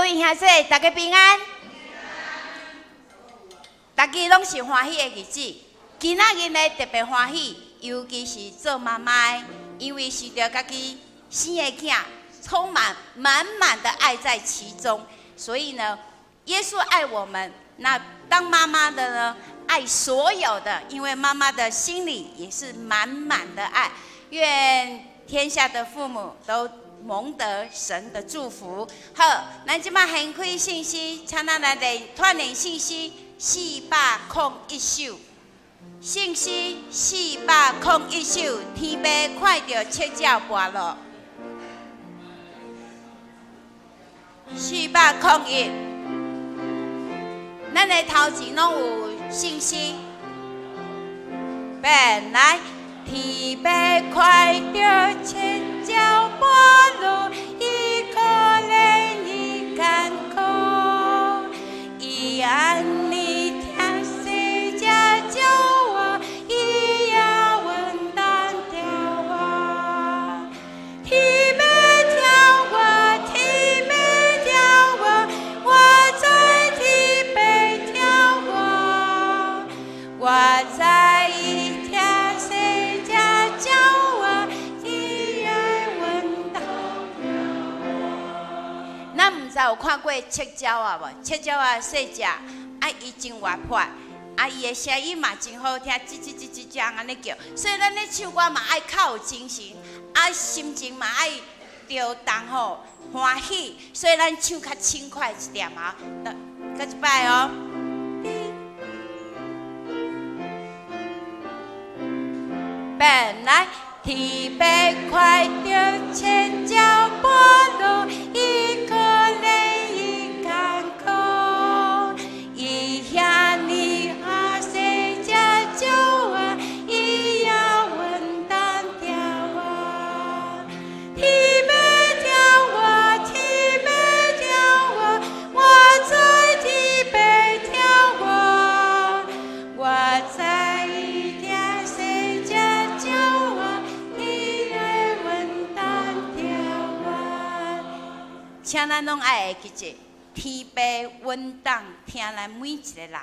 位兄弟，大家平安。大家拢是欢喜的日子，今仔日呢特别欢喜，尤其是做妈妈的，因为是着家己生的囝，充满满满的爱在其中。所以呢，耶稣爱我们，那当妈妈的呢，爱所有的，因为妈妈的心里也是满满的爱。愿天下的父母都蒙得神的祝福。好，咱即摆掀开信息，请咱来团练信息401首。信息401首，天父看着七照跋落。401，咱的头前拢有信息。本来天父看着七照跋落，伊可怜伊艰苦，伊安尼听世界叫我，伊也稳当着我。天父叫我，天父叫我，我在天父叫我，我在伊听世界叫我，伊也稳当着我。咱毋知有看过赤鸟啊无？赤鸟啊细只，伊真活泼，伊的声音嘛真好听，吱吱吱吱吱安尼叫，所以咱咧唱歌嘛爱较有精神，心情嘛爱调动吼欢喜，所以咱唱较轻快一点啊。搁一摆哦。本来天父看着七照跋落，伊可怜伊艰苦，伊遐尼啊世界叫我，伊也稳当着我。天父叫我，天父叫我，我在天父叫我，我在伊听世界叫我，伊也稳当着我。请咱拢爱会记住，天父稳当听咱每一个人。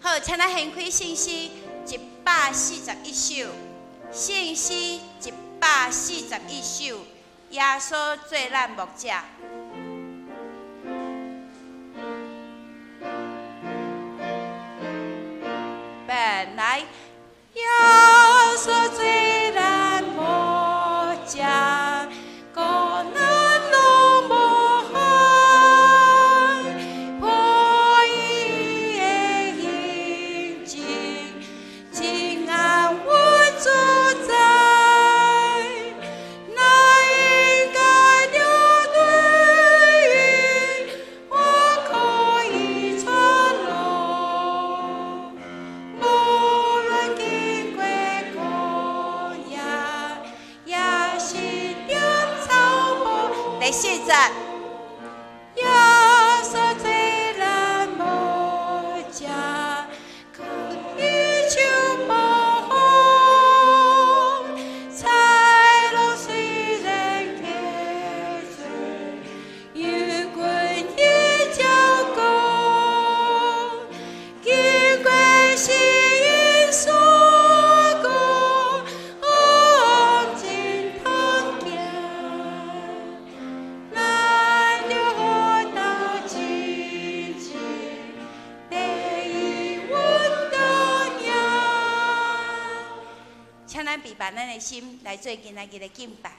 好，请咱掀开信息141首，信息141首，耶稣做咱牧者。本来耶稣做咱牧者，故咱拢无害，破伊的印记，真安稳自在。那应该流对于我可以传路，无论经过曠野，也是点草木。第4节，耶稣做咱牧者，可以手保护，彩路虽然崎岖，有阮伊照顾，经过是因所过，真通行。咱着好斗真情，第一稳当赢。请咱备办咱的心来做今仔日的敬拜。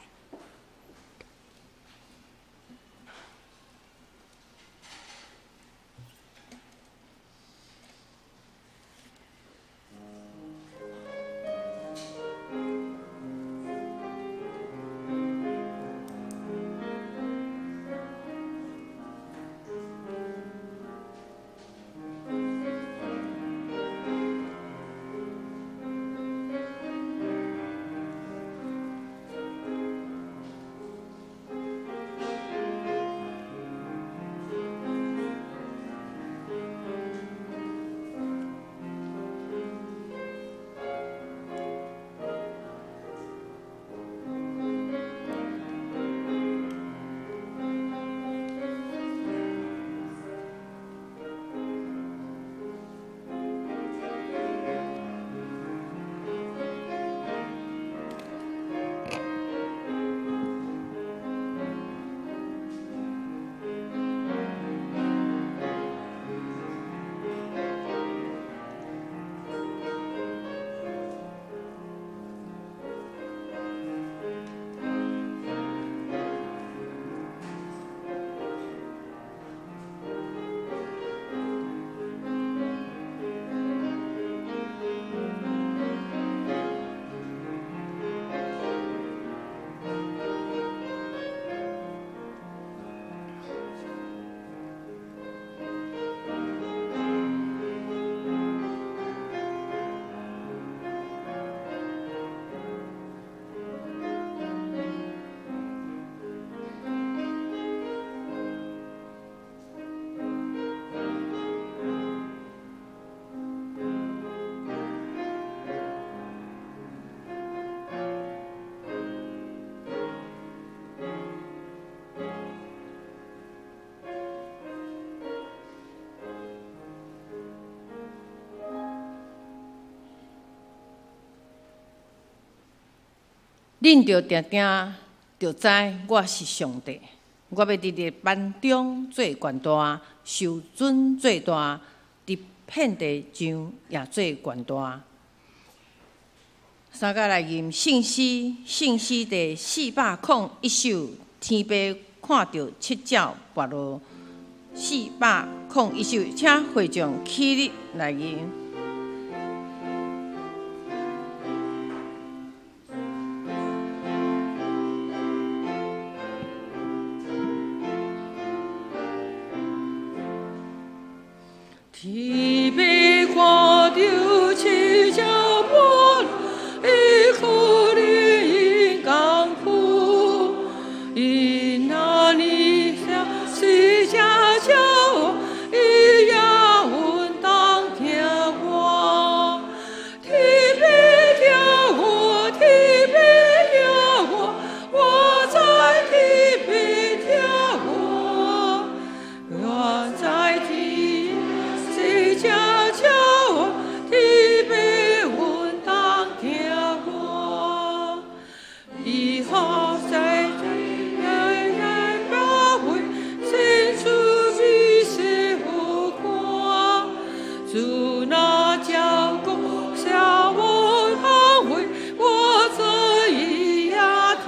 恁着定定着知我是上帝。我要伫咧班中做权大，受尊做大，伫遍地上也做权大。三甲来吟圣诗，圣诗第401首，天父看到七鸟跋落，401首，请会众起立来吟。天父看到七鸟跋落，伊可怜因艰苦，因那里下是家鸟，伊也稳当听我。天父听我，天父听我，我在天父听我，我在天。家教天父稳当听我，以后在人保卫，伸出比谁无夸，主那教过下我安慰，我这一也听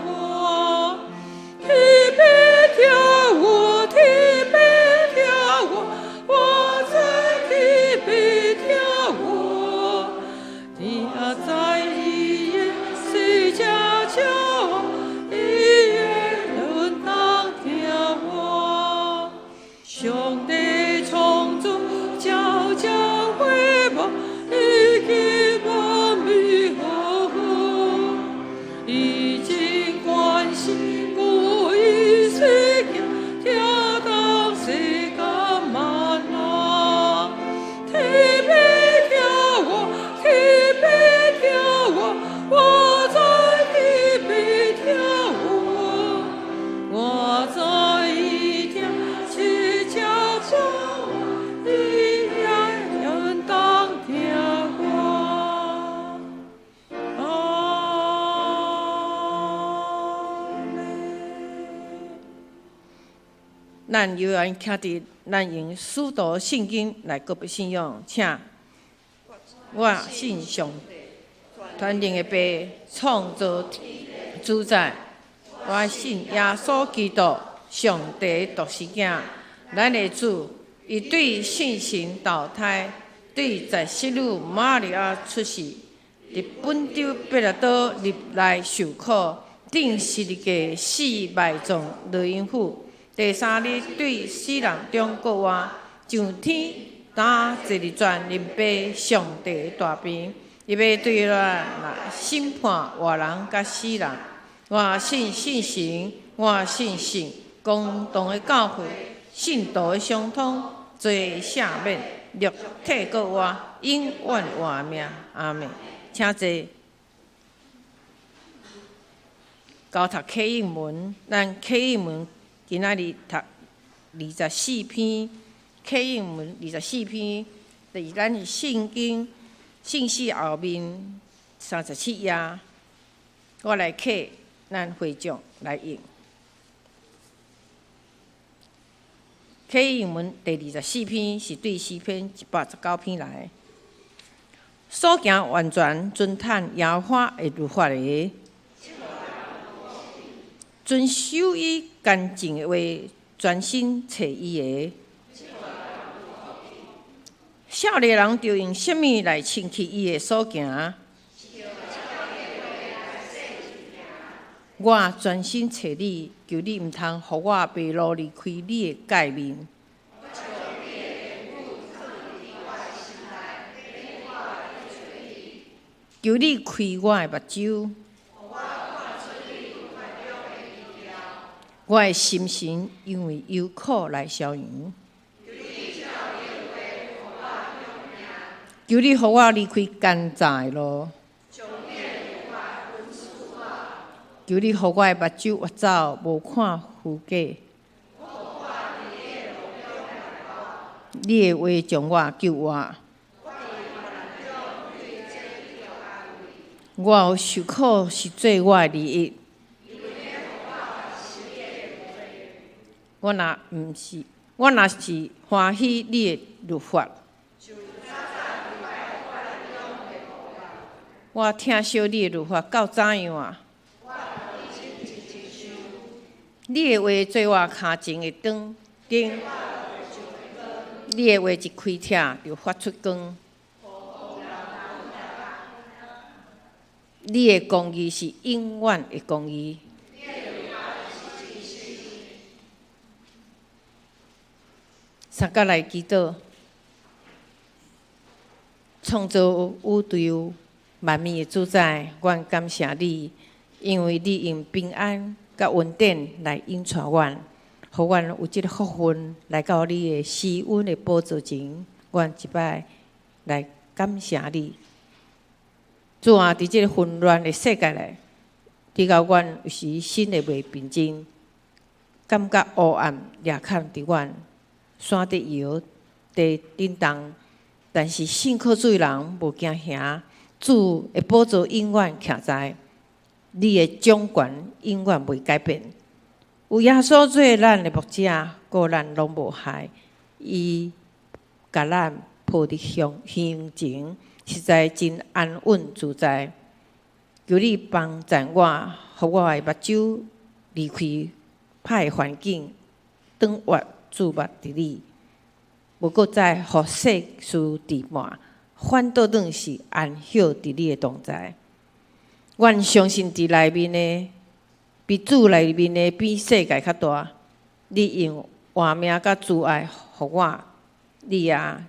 我，天父听我，天父听我，我在天父听我，你也在伊的世家教，伊也能当听我。上帝创造教会幕，已经万美好好，已经关心我一世界，跳到世间万难。天父听我，天父听我，我在天父听我，我在伊听是叫我，伊也应当听我。咱犹原徛伫咱用使徒圣经来告别信仰，请我信上帝，全能的爸，创造主宰。我信耶稣基督，上帝独生囝，咱的主，伊对圣神投胎，对在息女玛利亚出世，伫本州伯拉多入来受苦，顶十字架死埋葬落阴府。第3日对死人中国活，上天打坐伫全能爸上帝大病，伊要对来审判活人甲死人。我信圣神，我信神，共同的教会，信徒的相通，罪赦免，肉体各活，永远活命。阿们。请坐。交读启应文，咱启应文。今仔日读24篇，启应文24篇，伫咱圣经信息后面37页，我来刻咱会众来用。启应文第24篇是对诗篇119篇来，所行完全遵坦耶和华的律法的，遵守伊干净的话，专心找伊的。少年人着用什么来清气伊的所行？我专心找你，求你毋通互我背路离开你的界面。求你开我的目睭。我的心神因为忧苦来消扬，求你互我离开奸诈的路，求你互我的目睭越走，无看虚假。你的话将我救活，我有受苦是做我的利益。我若是欢喜你的律法，我听小你的律法到怎样啊？你的话做我脚前的灯，你的话一开拆就发出光。你的公义是永远的公义。三甲来祈祷，创造宇宙万物的主宰，阮感谢你，因为你用平安甲稳定来引带阮，互阮有即个福分来到你的施恩的宝座前，阮一摆来感谢你。主啊，伫即个混乱的世界内，你甲阮有时心会袂平静，感觉黑暗也看伫阮。山地摇，地震动，但是信靠主的人无惊吓。主的宝座永远徛在，你的掌权永远袂改变。有耶稣做咱的牧者，个咱拢无害。伊甲咱抱伫向前，实在真安稳自在。求你帮助我，互我的目睭离开歹环境，转活。注目伫你，无搁再互世事羁绊，反倒转是安息伫你的同在。阮相信伫内面的，比主内面的比世界较大。你用活命甲慈爱互我，你也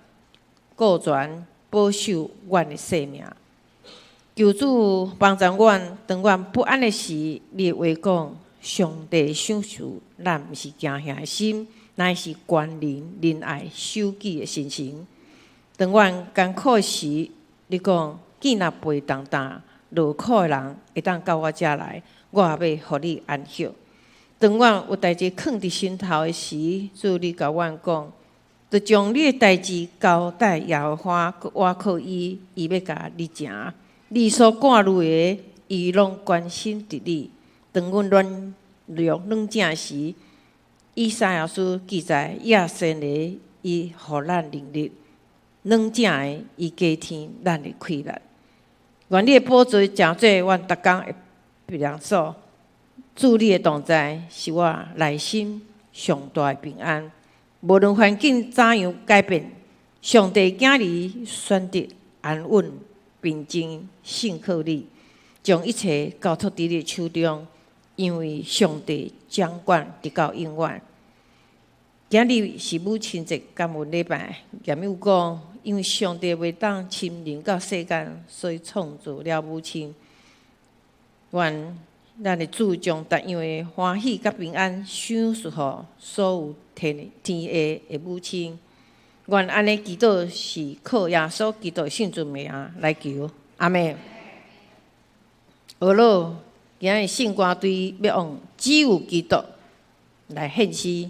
顾全保守阮的性命。求主帮助阮，当阮不安的时，你的话讲，上帝赏赐咱毋是惊吓的心。乃是关灵、仁爱、守己的心情。当阮艰苦时，你讲见若背重担、劳苦的人会当到我遮来，我也要互你安息。当阮有代志藏伫心头的时，主你甲阮讲，就将你的代志交代耶和华，我靠伊，伊要甲你成。你所赶路的，伊拢关心伫你。当阮软弱软正时，以赛亚书记载亚圣的，伊互咱能力；软正的，伊加添咱的快乐。愿你的宝座成做阮逐工的避难所。主你的同在是我内心上大的平安。无论环境怎样改变，上帝囝儿选择安稳、平静，信靠你，将一切交托伫你的手中。因为上帝掌管直到永远。今日是母亲节感恩礼拜，严有讲，因为上帝袂当亲临到世间，所以创造了母亲。愿咱的主将逐样的欢喜甲平安赏赐予所有天下的母亲。愿安尼祈祷是靠耶稣基督圣尊名来求，阿门。学老今日圣歌队要用只有基督来献诗。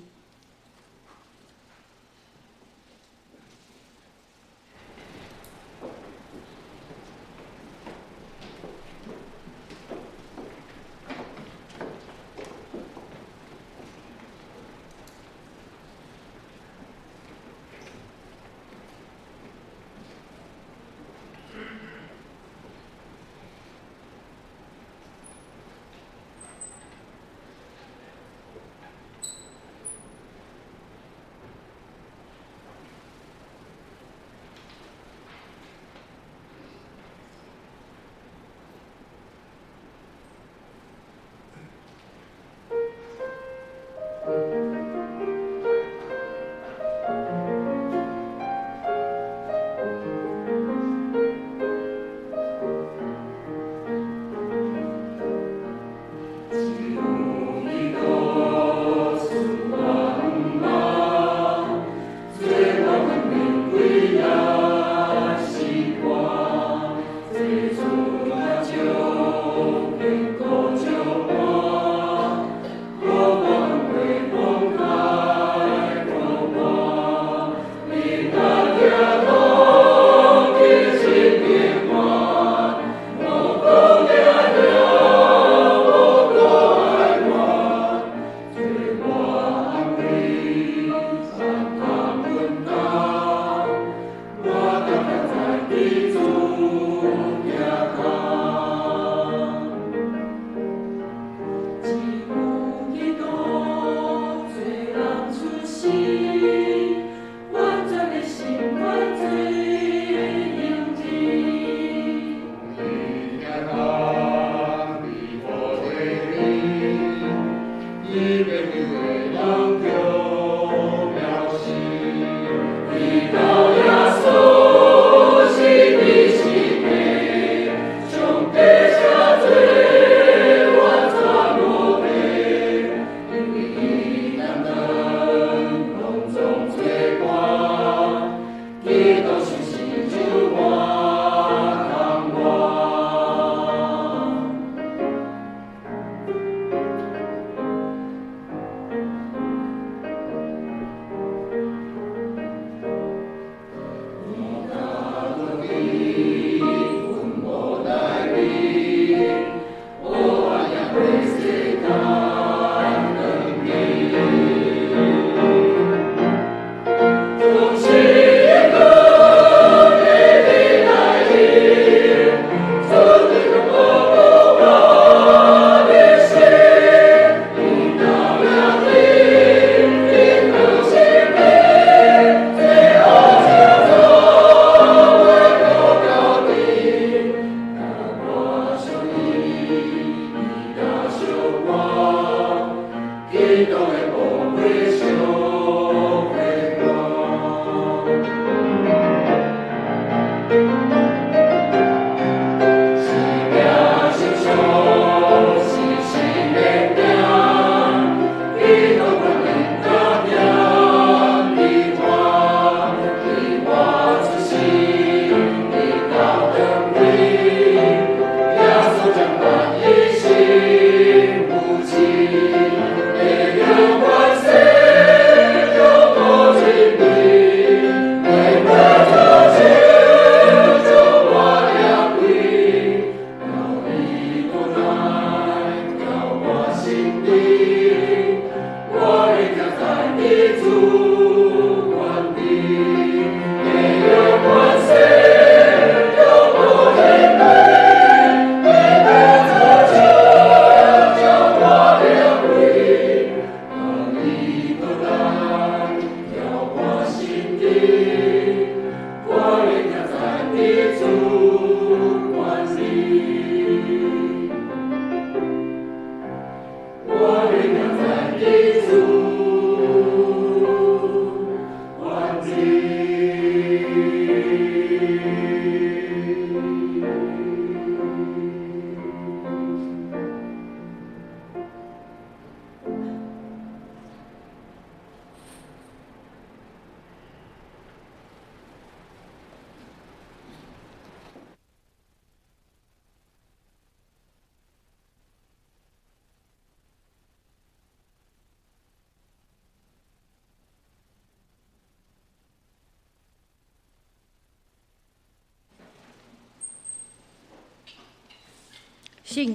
圣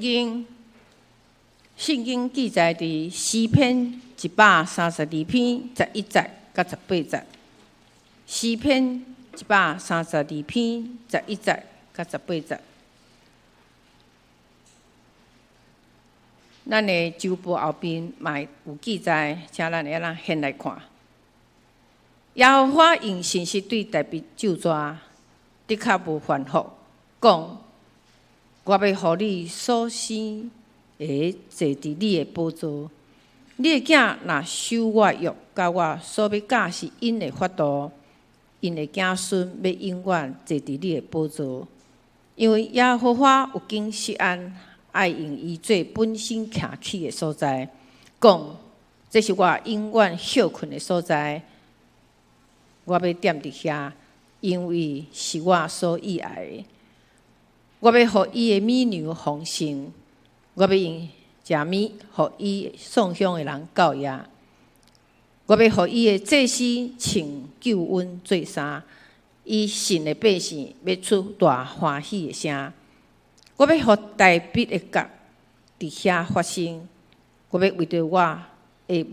经记载伫诗篇132篇11节到18节。诗篇132篇11节到18节。咱的周报后边嘛有记载，请咱会当现来看。耶和华用信息对大卫咒詛，的确无反复，讲：我要互你所生的坐伫你的宝座，你的囝若守我约，甲我所要教示因的法度，因的子孙要永远坐伫你的宝座。因为耶和华有经释安，爱用伊做本身徛起的所在，讲：这是我永远休困的所在。我要踮伫遐，因为是我所喜爱的。我要互伊的美牛丰盛，我要用食米，互伊送香的人教业。我要互伊的祭司穿救恩做衫，伊信的百姓要出大欢喜的声。我要互大笔的角伫遐发生。我要为着我会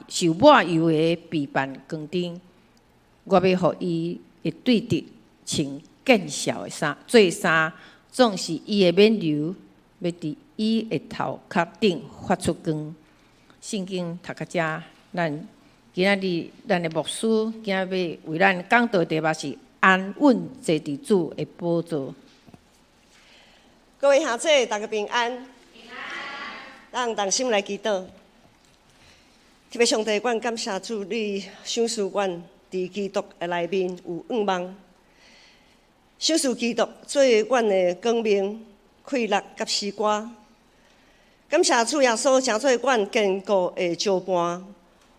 受抹油的备办光灯。我要互伊会对直穿见效的衫，做衫，总是伊的冕旒要伫伊的头壳顶发出光。圣经读到遮，咱今仔日咱的牧师今仔要为咱讲道题目是安稳坐伫主的宝座。各位兄姐，大家平安。平安。咱同心来祈祷。特别上帝，阮感谢主，你赏赐阮伫基督的内面有仰望，赏赐基督做阮的光明、快乐甲诗歌。感谢主耶稣，成做阮坚固的石磐，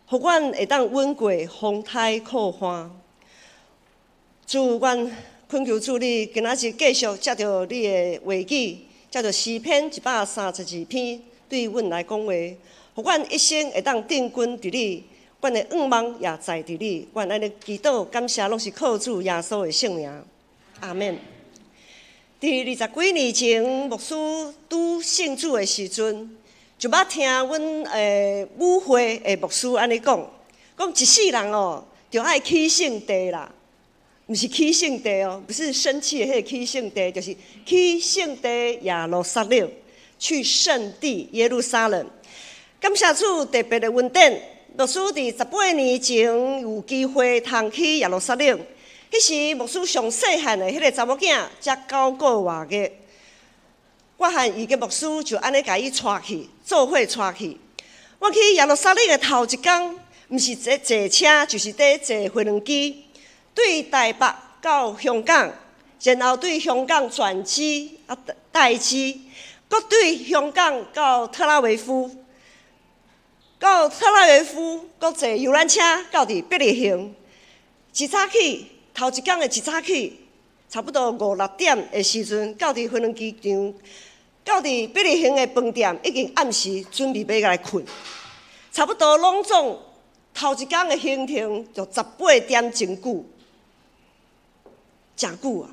互阮会当稳过风台酷寒。主，阮恳求主你今仔日继续接着你的话语，接着诗篇132篇对阮来讲话，互阮一生会当定根伫你。阮的仰望也在伫你，阮安尼祈祷感谢，拢是靠主耶稣的圣名，阿免。伫20几年前，牧师拄信主的时阵，就捌听阮母会的牧师安尼讲，讲一世人哦，就爱起圣地啦，毋是起圣地哦，不是生气的迄个起圣地，就是起圣地耶路撒冷，去圣地耶路撒冷。感谢主特别的恩典。牧师伫18年前有机会通去耶路撒冷，迄时牧师上细汉的迄个查某囝才9个月个，我和伊个牧师就安尼甲伊带去，做伙带去。我去耶路撒冷的头一天，毋是坐车，就是在坐飞轮机，对台北到香港，然后对香港转机待机，搁对香港到特拉维夫。到特拉维夫，搁坐游览车到伫伯利恒。一早起，头一天的一早起，差不多5、6点的时阵，到伫飞轮机场，到伫伯利恒的饭店，已经暗时准备要来困。差不多拢总头一天的行程就18点真久，真久啊！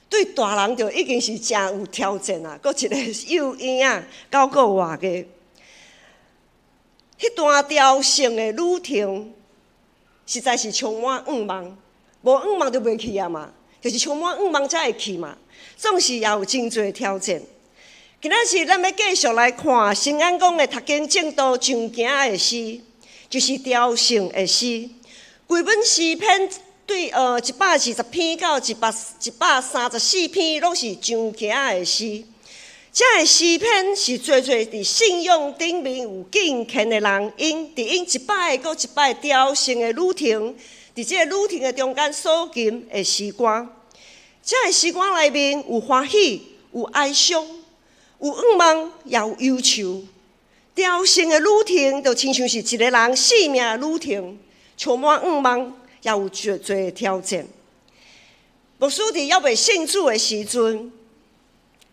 对大人就已经是真有挑战啊，搁一个幼婴啊9个月个。迄段朝圣的旅程，实在是充满仰望，无仰望就袂去啊嘛，就是充满仰望才会去嘛。总是也有真侪挑战。今仔日咱要继续来看新安宫的读经正道上行的诗，就是朝圣的诗。规本诗篇对120篇到134篇，拢是上行的诗。这个诗篇是做伫信仰顶面有敬虔的人，因一摆个一摆朝圣的旅程，伫这个旅程的中间所吟的诗歌。这个诗歌内面有欢喜，有哀伤，有仰望，也有忧愁。朝圣的旅程就亲像是一个人生命的旅程，充满仰望，也有绝侪挑战。牧师伫还未信主的时阵，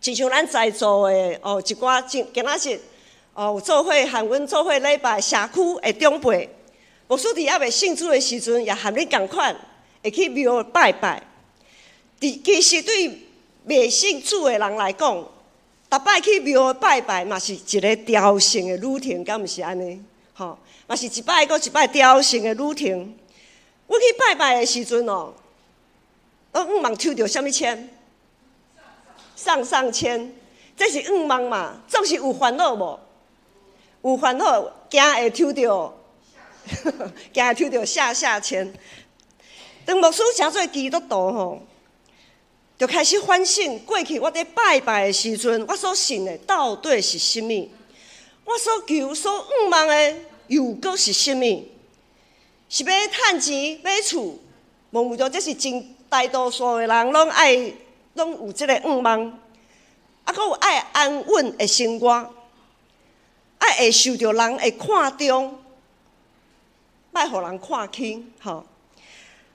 亲像咱在座的一寡今仔日有做伙和阮做伙礼拜社区的长辈，牧师伫还未信主的时阵，也和恁共款，会去庙拜拜。其实对未信主的人来讲，逐摆去庙拜拜，嘛是一个朝圣的旅程，敢毋是安尼？吼，嘛是一摆搁一摆朝圣的旅程。我去拜拜的时阵哦，我望抽到啥物签？上签，这是望嘛，总是有烦恼无？有烦恼，惊会抽到，惊会抽到下签。当牧师成做基督徒吼，就开始反省过去我伫拜拜的时阵，我所信的到底是甚物？我所求、所望的又搁是甚物？是要趁钱、买厝？望唔到，这是真大多数的人拢有这个望。啊，搁有爱安稳的生活，爱会受到人的看重，莫互人看轻，吼。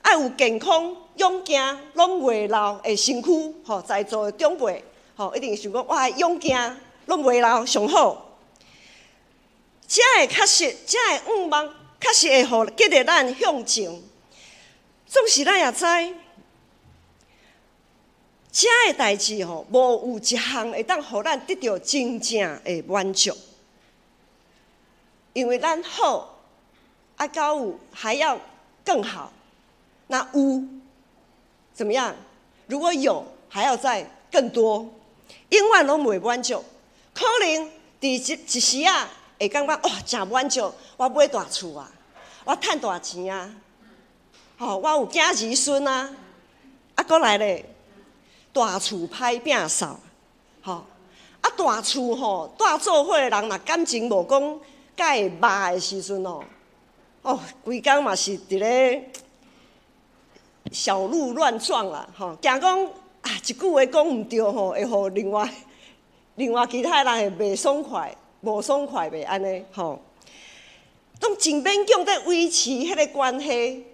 爱有健康、勇健、拢袂老的身躯，吼，在座的长辈，吼，一定想讲哇，勇健，拢袂老上好。这会确实，这个望确实会互激励咱向前。总是咱也知，这个代志吼，无有一项会当互咱得到真正的满足，因为咱好，啊，到有还要更好。那有怎么样？如果有，还要再更多，永远拢袂满足。可能伫一时啊，会感觉哇，真满足，我买大厝啊，我趁大钱啊，吼，我有囝儿孙啊，啊，搁来咧，大厝歹摒扫，吼，啊，大厝吼，带做伙的人若感情无讲甲会肉的时阵哦，哦，规工嘛是伫咧。小鹿乱撞啦，吼！惊讲啊，一句话讲毋对吼，会互另外其他人会袂爽快，无爽快袂安尼吼。拢真勉强在维持迄个关系，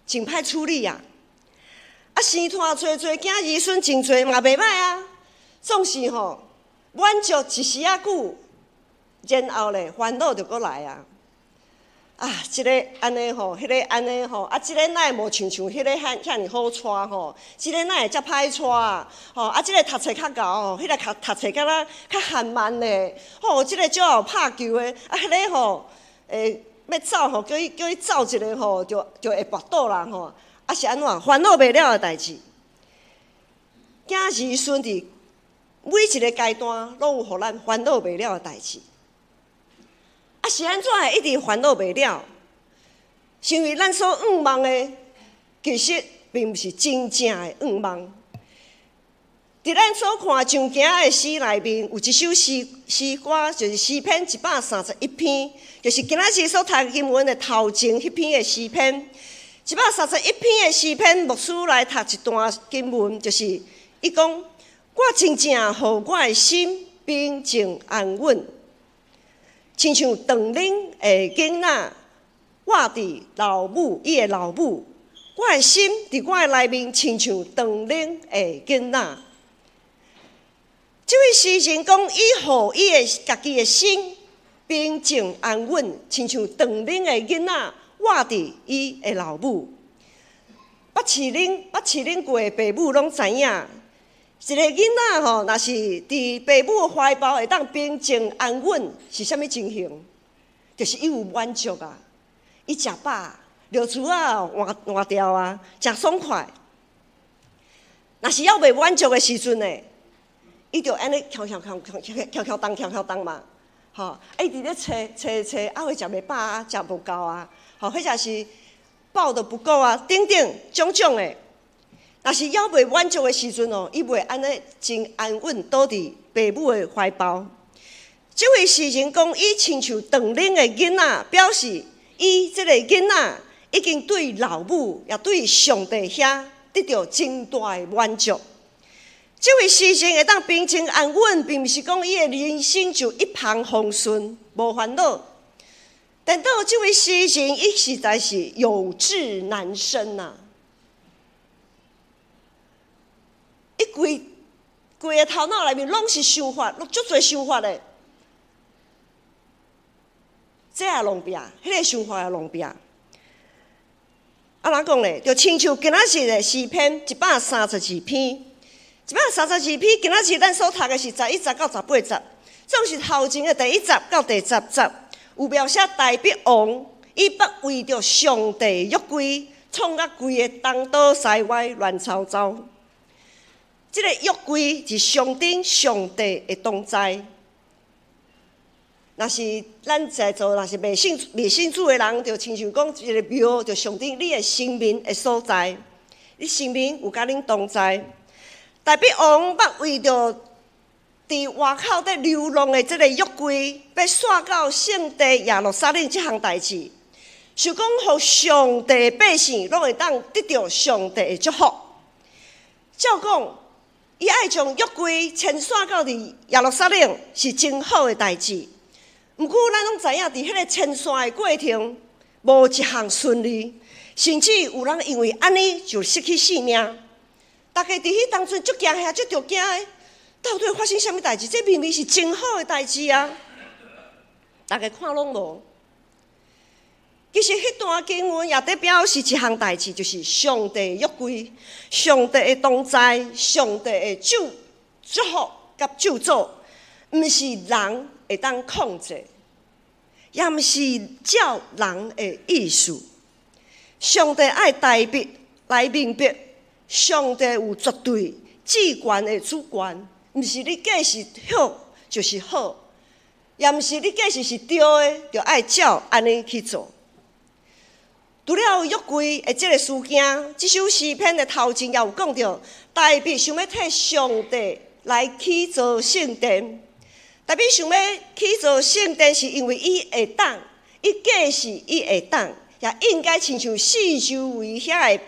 真歹处理啊！啊，生拖做囝儿孙真侪嘛袂歹啊，总是吼满足一时仔久，然后咧烦恼就搁来啊！啊，即个安尼吼，迄个安尼吼，啊，即个哪会无像迄个遐尼好带吼？即个哪会遮歹带啊？吼，啊，即个读册较厚吼，迄个读册敢若较缓慢咧。吼，即个最后拍球的，啊，迄个吼，要走吼，叫伊走一个吼，就会跋倒啦吼。啊，是安怎烦恼袂了的代志？囝儿孙伫每一个阶段，拢有互咱烦恼袂了的代志。啊，是安怎会一直烦恼袂了？是因为咱所望的，其实并不是真正的望。伫咱所看上行的诗内面，有一首诗歌，就是诗篇131篇，就是今仔日所读经文的头前迄篇的诗篇。131篇的诗篇，牧师来读一段经文，就是伊讲：我真正互我的心平静安稳。亲像长龄的囡仔，我伫伊的老母，我的心伫我的内面，亲像长龄的囡仔。这位诗人讲，伊互伊的家己的心平静安稳，亲像长龄的囡仔，我伫伊的老母。捌饲恁过的爸母拢知影。一个囡仔吼，若是伫父母怀抱会当平静安稳，是啥物情形？就是伊有满足啊，伊食饱，尿珠啊换掉啊，诚爽快。若是要袂满足的时阵呢，伊就安尼翘动嘛，吼，啊伊伫咧找，啊会食袂饱啊，食无够啊，吼，或者是饱都不够啊，等等种种的。若是还袂满足的时阵哦，伊袂安尼真安稳倒伫父母的怀抱。这位诗人讲，伊亲像长龄的囡仔，表示伊这个囡仔已经对老母也对上帝遐得到真大的满足。这位诗人会当平静安稳，并不是讲伊的人生就一帆风顺，无烦恼。但到这位诗人，伊实在是有志难伸呐。伊规个头脑内面拢是想法，足侪想法的。这也弄壁，迄个想法也弄壁。啊，哪讲咧？就亲像今仔日的诗篇132篇， 132篇，今仔日咱所读的是11节到18节，总是头前的第1节到第10节，有描写大逼王伊捌为着上帝约柜，创甲规个东倒西歪乱糟糟。这个约柜是象征上帝的同在。若是咱在座，若是未信主的人，就亲像讲一个庙，就象征你的生命的所在。你生命有甲恁同在。大逼王捌为着伫外口在流浪的这个约柜，要送到圣地耶路撒冷这项代志，想讲，互上帝的百姓拢会当得到上帝的祝福。照讲，伊爱将约柜迁送到伫耶路撒冷是真好的代志。毋过，咱拢知影，伫迄个迁徙的过程，无一项顺利，甚至有人因为安尼就失去性命。大家伫迄当阵足惊吓，足着惊的，到底发生啥物代志？这明明是真好的代志啊！大家看拢无。其实迄段经文也代表是一项代志，就是上帝约柜、上帝的同在、上帝的祝福甲救助，毋是人会当控制，也毋是照人的意思。上帝爱大笔来明白，上帝有绝对至权的主权，毋是你假是好就是好，也毋是你假是对的，就爱照安尼去做。除了约柜的这个事件，这首诗篇的头前也有讲到，大卫想要替上帝来起造圣殿。大卫想要起造圣殿，是因为伊会当，伊假是伊会当，也应该亲像四周围遐个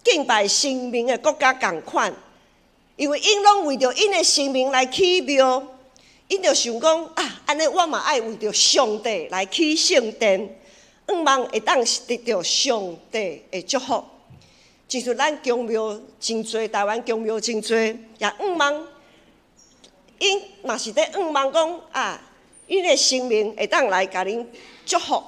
敬拜神明的国家同款，因为因拢为着因的生命来起庙，因就想讲啊，安尼我嘛爱为着上帝来起圣殿。望会当得到上帝的祝福，其实咱宫庙真多，台湾宫庙真多，也望因嘛是在望讲啊，因的生命会当来甲恁祝福。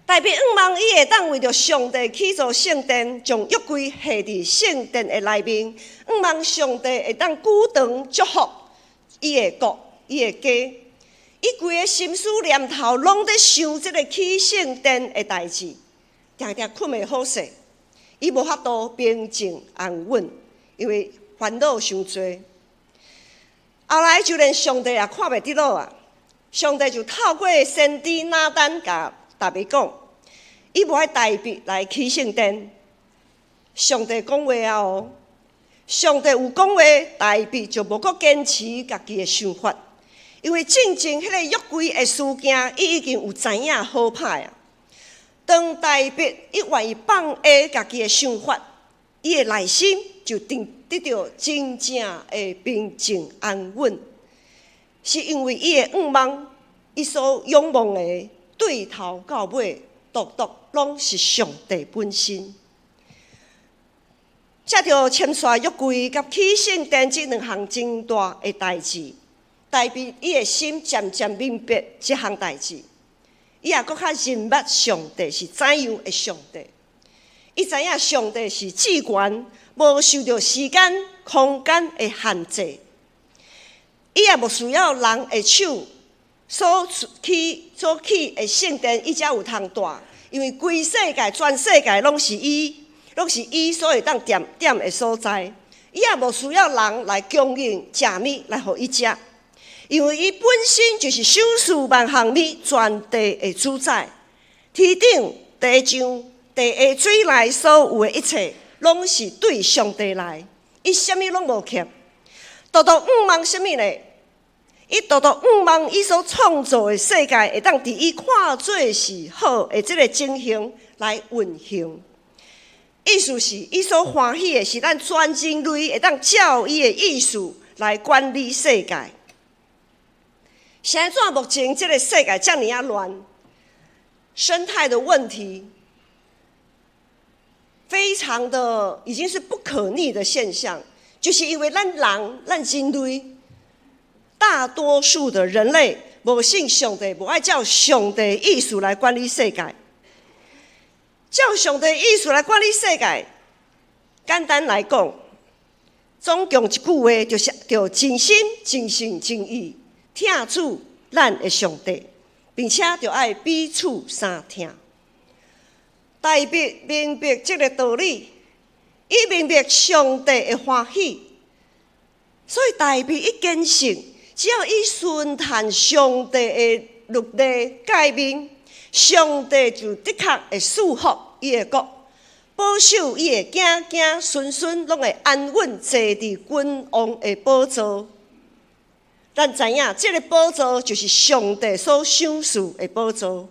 代表望伊会当为着上帝起造圣殿，将约柜下伫圣殿的内面，望上帝会当久长祝福伊的国，伊的家。伊规个心思念头拢在想即个起圣殿的代志，定定困袂好势，伊无法度平静安稳，因为烦恼伤多。后来就连上帝也看袂得落啊，上帝就透过先知拿单甲大卫讲，伊无爱代笔来起圣殿。上帝讲话啊哦，上帝有讲话，大卫就无搁坚持家己的想法。因为真正迄个约柜的事件，伊已经有知影好歹啊。当大卫伊愿意放下家己的想法，伊的内心就得到真正的平静安稳，是因为伊的望，伊所仰望的对头到尾，独拢是上帝本身。才着签署约柜甲起圣殿这两项真大的代志。代表伊的心渐渐明白这项代志，伊也搁较认捌上帝是怎样的上帝。伊知影上帝是至权，无受到时间、空间的限制。伊也无需要人的手所起的圣殿，伊才有通大，因为规世界、全世界拢是伊所会当点的所在。伊也无需要人来供应食物来互伊食。因为伊本身就是想事万行物全地的主宰，天顶、地上、地下水内所有的一切，拢是对上帝来，伊啥物拢无欠。独望啥物呢？伊独望伊所创造的世界会当伫伊看做是好的这个情形来运行。意思是，伊所欢喜的是咱全人类会当照伊的意思来管理世界。现在目前这个世界这么乱，生态的问题非常的已经是不可逆的现象，就是因为咱人类大多数的人类无信上帝，无爱照上帝的意思来管理世界。照上帝的意思来管理世界，简单来讲，总共一句话，就是要真心、真心、真意听主咱的上帝，并且要爱彼此相听。大卫明白这个道理，伊明白上帝的欢喜，所以大卫伊坚信，只要伊顺从上帝的律例诫命，上帝就的确会赐福伊的国。保守伊的子子孙孙，拢会安稳坐伫君王的宝座。咱知影，这个宝座就是上帝所赏赐的宝座。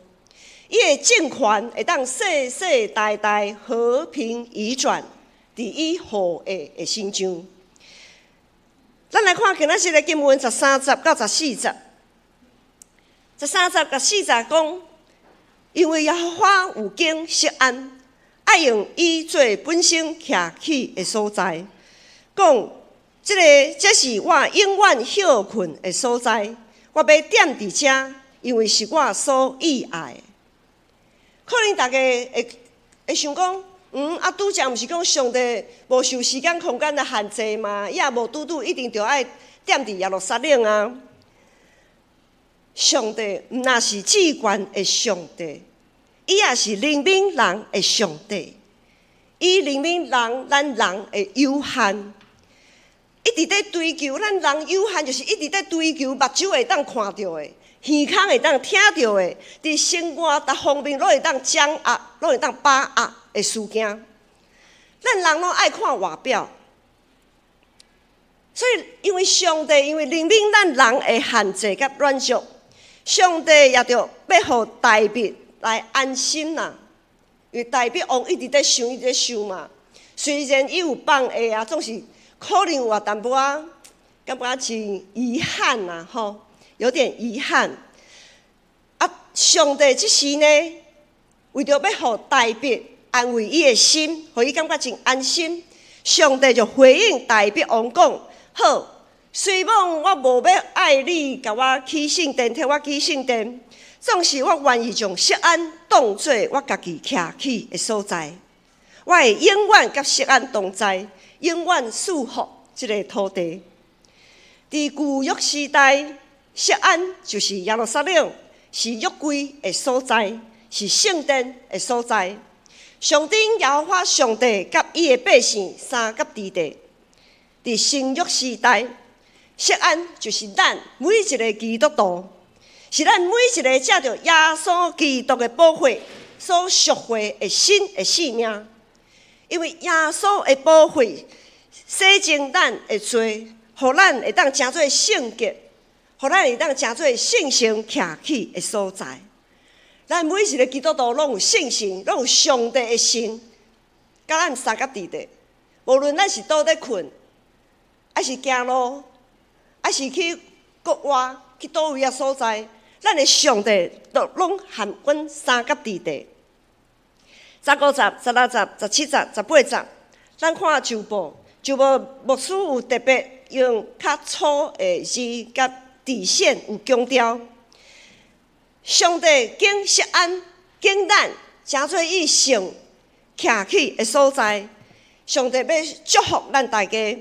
伊的政权会当世世代代和平移转，伫伊后裔的身上。咱来看今仔日的经文13节到14节。13节到14节讲，因为耶和华有经释安。爱用伊做本身徛起的所在，讲这是我永远休困的所在。我要踮伫遮，因为是我所喜爱的。可能大家会想讲，拄则毋是讲上帝无受时间空间的限制嘛？伊也无拄一定着爱踮伫耶路撒冷啊。上帝毋那是至高的上帝。伊也是怜悯人的上帝，伊怜悯人，咱人的有限，一直在追求，咱人有限就是一直在追求，目睭会当看到的，耳孔会当听到的，伫生活各方面拢会当掌握，拢会当把握的事件。咱人拢爱看外表，所以因为上帝，因为怜悯咱人的限制甲软弱，上帝也着要互大卫来安心啦，因为大卫王一直在想，一直在想嘛。虽然伊有放下啊，总是可能有淡薄仔，感觉真遗憾啦，吼，有点遗憾。啊，上帝这时呢，为着要互大卫安慰伊的心，互伊感觉真安心，上帝就回应大卫王讲：好，虽望我无要爱你，甲我起圣殿，替我起圣殿。总是我愿意将锡安当作我家己徛起的所在，我会永远甲锡安同在，永远祝福这个土地。伫旧约时代，锡安就是耶路撒冷，是约柜的所在，是圣殿的所在。上顶耶和华上帝甲伊的百姓三甲之地。伫新约时代，锡安就是咱每一个基督徒。是咱每一个借着耶稣基督的宝血所赎回的新的性命，因为耶稣的宝血洗净咱的罪，互咱会当成做圣洁，互咱会当成做圣城徛起的所在。咱每一个基督徒拢有圣神，拢有上帝的神，甲咱三甲地地。无论咱是倒咧困，还是行路，还是去国外去倒位啊所在。咱的上帝都拢含阮三甲之地，15节、16节、17节、18节，咱看旧报牧师有特别用较粗的字甲底线有强调，上帝经锡安经咱诚做伊圣徛起的所在，上帝要祝福咱大家。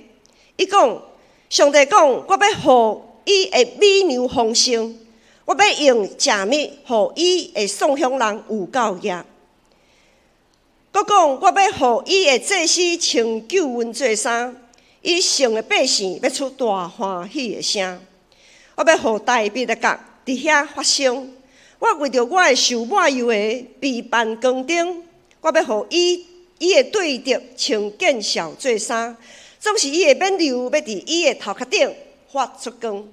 伊讲，上帝讲，我要互伊的美牛丰盛。我要用食物，互伊的送乡人有够业。佮讲，我要互伊的祭司穿救恩做衫，伊圣的百姓要出大欢喜的声。我要互大卫的角伫遐发生。我为着我的受满油的备办光灯，我要互伊的对敌穿见笑做衫，总是伊的冕旒要伫伊的头壳顶发出光。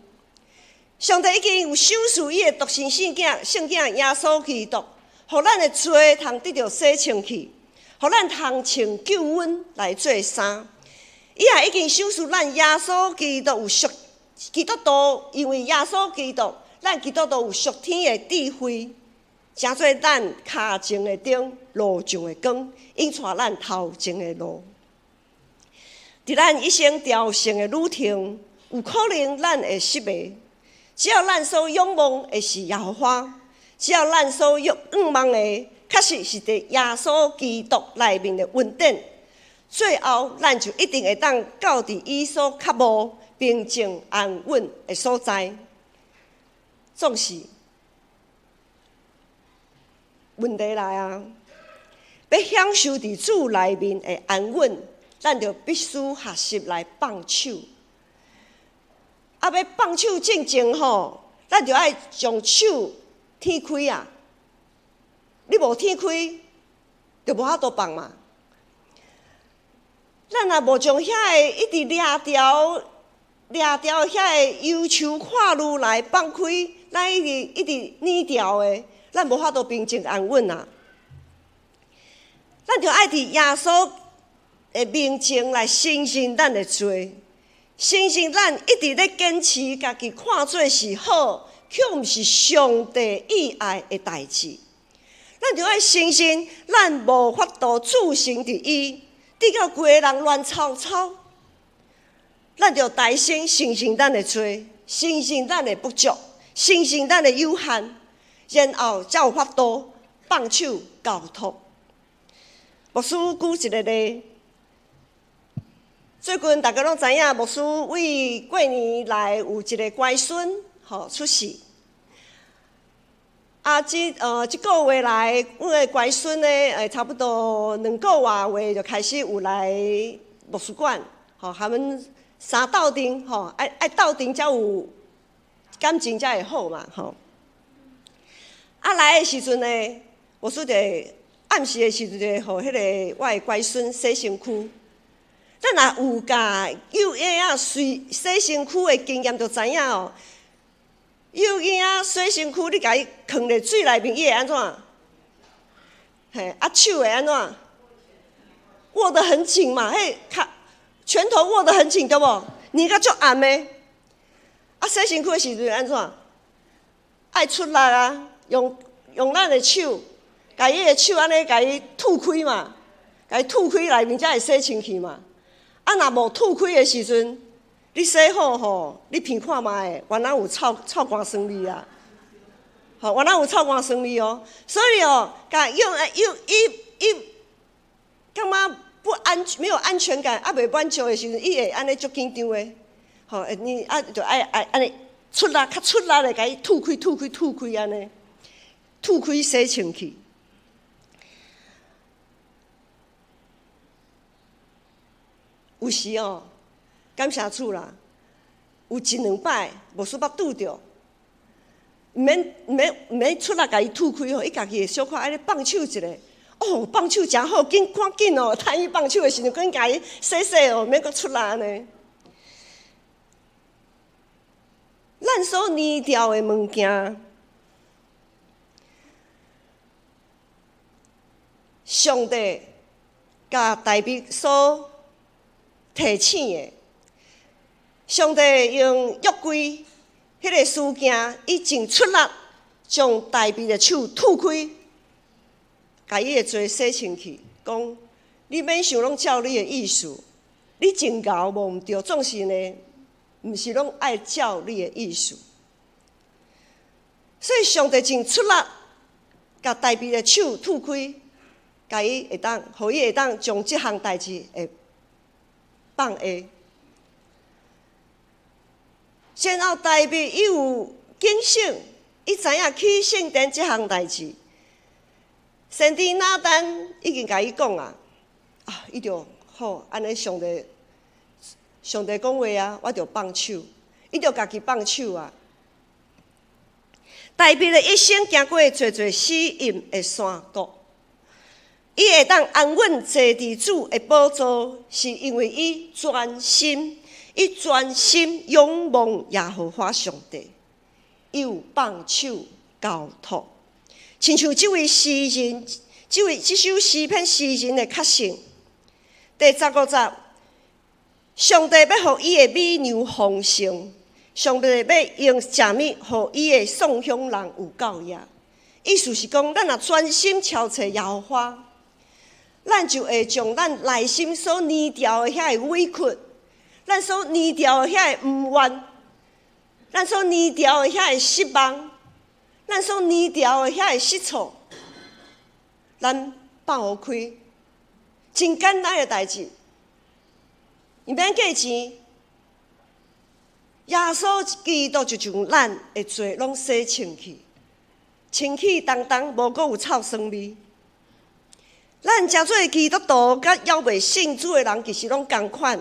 上帝已经有赏赐伊的独生圣囝耶稣基督，互咱的罪通得到洗清去，互咱通穿救恩来做衫。伊也已经赏赐咱耶稣基督有属基督徒，因为耶稣基督，咱基督徒有属天的智慧，诚做咱骹前的灯，路上的光，引带咱头前的路。伫咱一生朝圣的旅程，有可能咱会失迷。只要咱所仰望的是耶和华，只要咱所仰望的确实是伫耶稣基督内面的恩典，最后咱就一定会当到伫伊所较无平静安稳的所在。总是问题来啊！要享受伫主内面的安稳，咱就必须学习来放手。要放手进前吼，咱就爱将手天开啊！你无天开，就无法度放嘛。咱若无将遐个一直掠条遐个忧愁跨路来放开，咱一直捏条的，咱无法度平静安稳啊！咱就爱伫耶稣的面前来承认咱的罪，承认咱一直咧坚持家己看做是好，却毋是上帝意爱的代志。咱就爱承认咱无法度自成伫伊，直到规个人乱吵吵。咱就大声承认咱的罪，承认咱的不足，承认咱的有限，然后才有法度放手交托。牧师举一个例，最近大家拢知影，牧师为过年来有一个乖孙出世。即个月来，阮的乖孙呢，差不多2个月就开始有来牧师馆，他们三斗阵，爱斗阵才有感情才会好嘛，来的时阵呢，牧师就暗时的时阵，就会互迄个我的乖孙洗身躯。咱若有甲幼婴洗身躯的经验，就知影哦。幼婴洗身躯，你甲伊放入水内面，伊会安怎？手会安怎？握得很紧嘛，拳头握得很紧，对无？捏甲足暗的。洗身躯的时阵安怎？爱出力啊，用咱的手。甲伊的手安尼，甲伊吐开嘛，甲伊吐开内面才会洗清气嘛。若无吐开的时阵，你洗好吼，你闻看嘛会，原来有臭汗酸味啊。原来有臭汗酸味哦。所以哦，甲用感觉没有安全感，袂满足的时阵，伊会安尼足紧张的。你就爱安尼较出力的，甲伊吐开安尼，吐开洗清气。有时哦，感谢主啦，有1-2摆，牧师捌拄着，毋免出力甲伊吐开吼，伊家己会小可安尼放手一下。放手真好，赶紧哦，趁伊放手的时阵，赶紧甲伊洗哦，免阁出力安尼。咱所捏掉的物件，上帝甲大卫所提醒的，上帝用约柜迄个事件，伊尽出力将大卫的手吐开，甲伊的罪洗清气，讲你免想拢照你的意思，你真贤无毋对，总是呢，毋是拢爱照你的意思。所以上帝尽出力，甲大卫的手吐开，甲伊会当，互伊会当将即项代志会放下。然后大卫伊有警醒，伊知影去圣殿即项代志。先知拿单已经甲伊讲啊，伊就好，安尼上帝讲话啊，我就放手，伊就家己放手啊。大卫的一生行过侪侪死荫的山谷，伊会当安稳坐伫主的宝座，是因为伊专心仰望耶和华上帝，伊有放手交托。亲像这位诗人，这首诗篇诗人的确信。第15节，上帝要互伊的美牛丰盛，上帝要用食物互伊的送乡人有教养。意思是讲，咱若专心朝找耶和华，咱就会将咱内心所捏掉的遐个委屈，咱所捏掉的遐个毋愿，咱所捏掉的遐个失望，咱所捏掉的遐个失措，咱放互开，真简单的代志，伊免价钱。耶稣基督就像咱的罪拢洗清去，清气当当，无阁有臭酸味。咱诚做基督徒，甲还未信主的人，其实拢同款。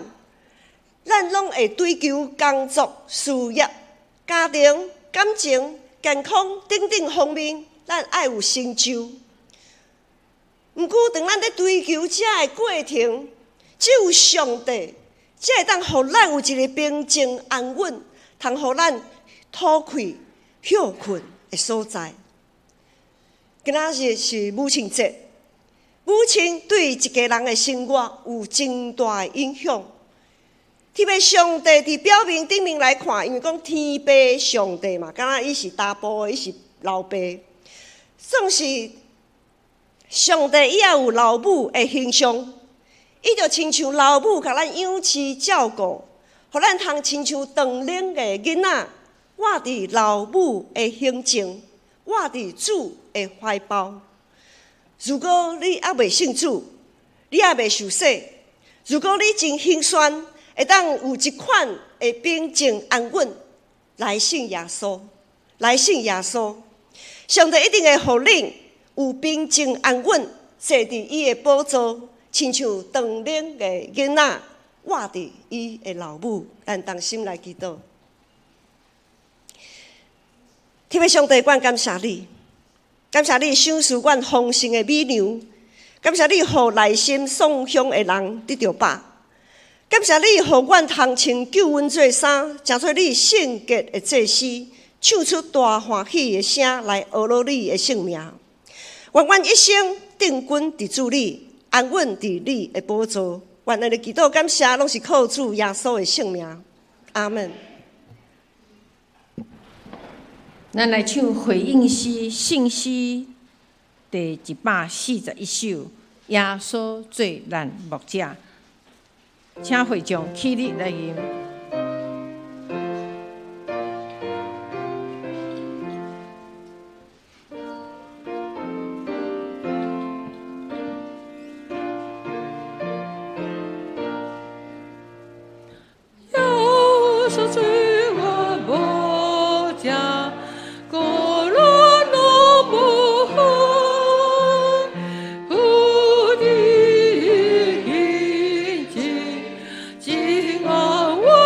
咱拢会追求工作、事业、家庭、感情、健康等等方面，咱爱有成就。毋过，当咱咧追求这个过程，只有上帝。才会当互咱有一个平静安稳，通互咱吐气休困的所在。今仔日是母亲节，母亲对一家人的生活有真大的影响。特别上帝伫表面顶面来看，因为讲天父上帝嘛，敢若伊是大部的，伊是老爸，算是上帝伊也有老母的形象。伊就亲像老母，甲咱养饲照顾，互咱通亲像长龄的囡仔，活伫老母的胸前，活伫主的怀抱。如果你还未信主，你还未受洗，如果你真兴宣，会当有一款的平静安稳，来信耶稣，来信耶稣，上帝一定会互你有平静安稳，坐伫伊的宝座。亲像长龄的囡仔，活伫伊的老母，咱同心来祈祷。特别上帝，阮感谢你，感谢你赏赐阮丰盛的美粮，感谢你，互内心丧香的人得到饱，感谢你，互阮通穿救恩做衫，诚做你圣洁的祭司，唱出大欢喜的声来学罗你的性命。愿阮一生定根伫主你。安稳伫你的宝座，愿咱的祈祷感谢，拢是靠主耶稣的圣名。阿门。咱来唱回应诗信诗第141首，耶稣做咱牧者，请会众起立来吟。今晚我。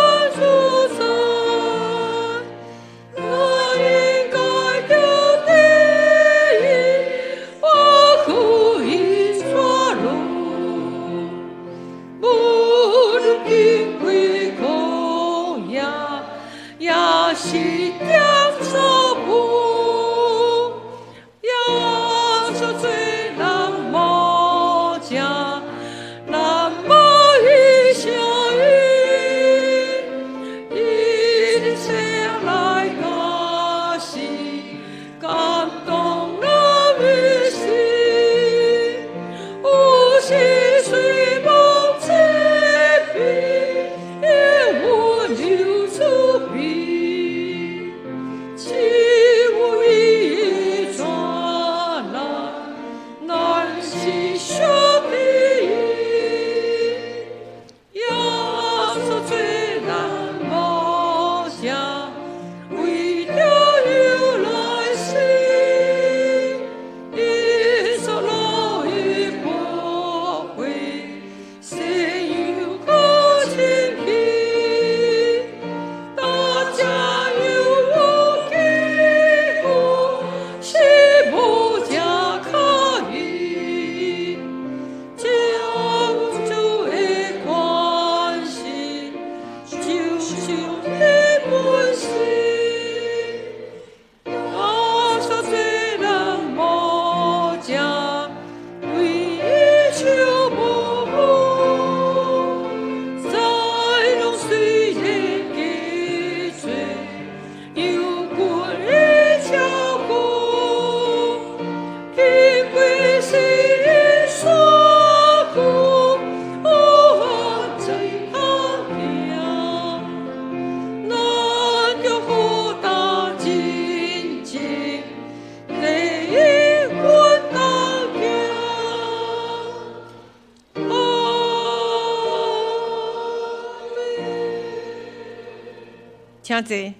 请坐，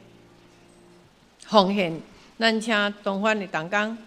奉献。咱请东方的同工。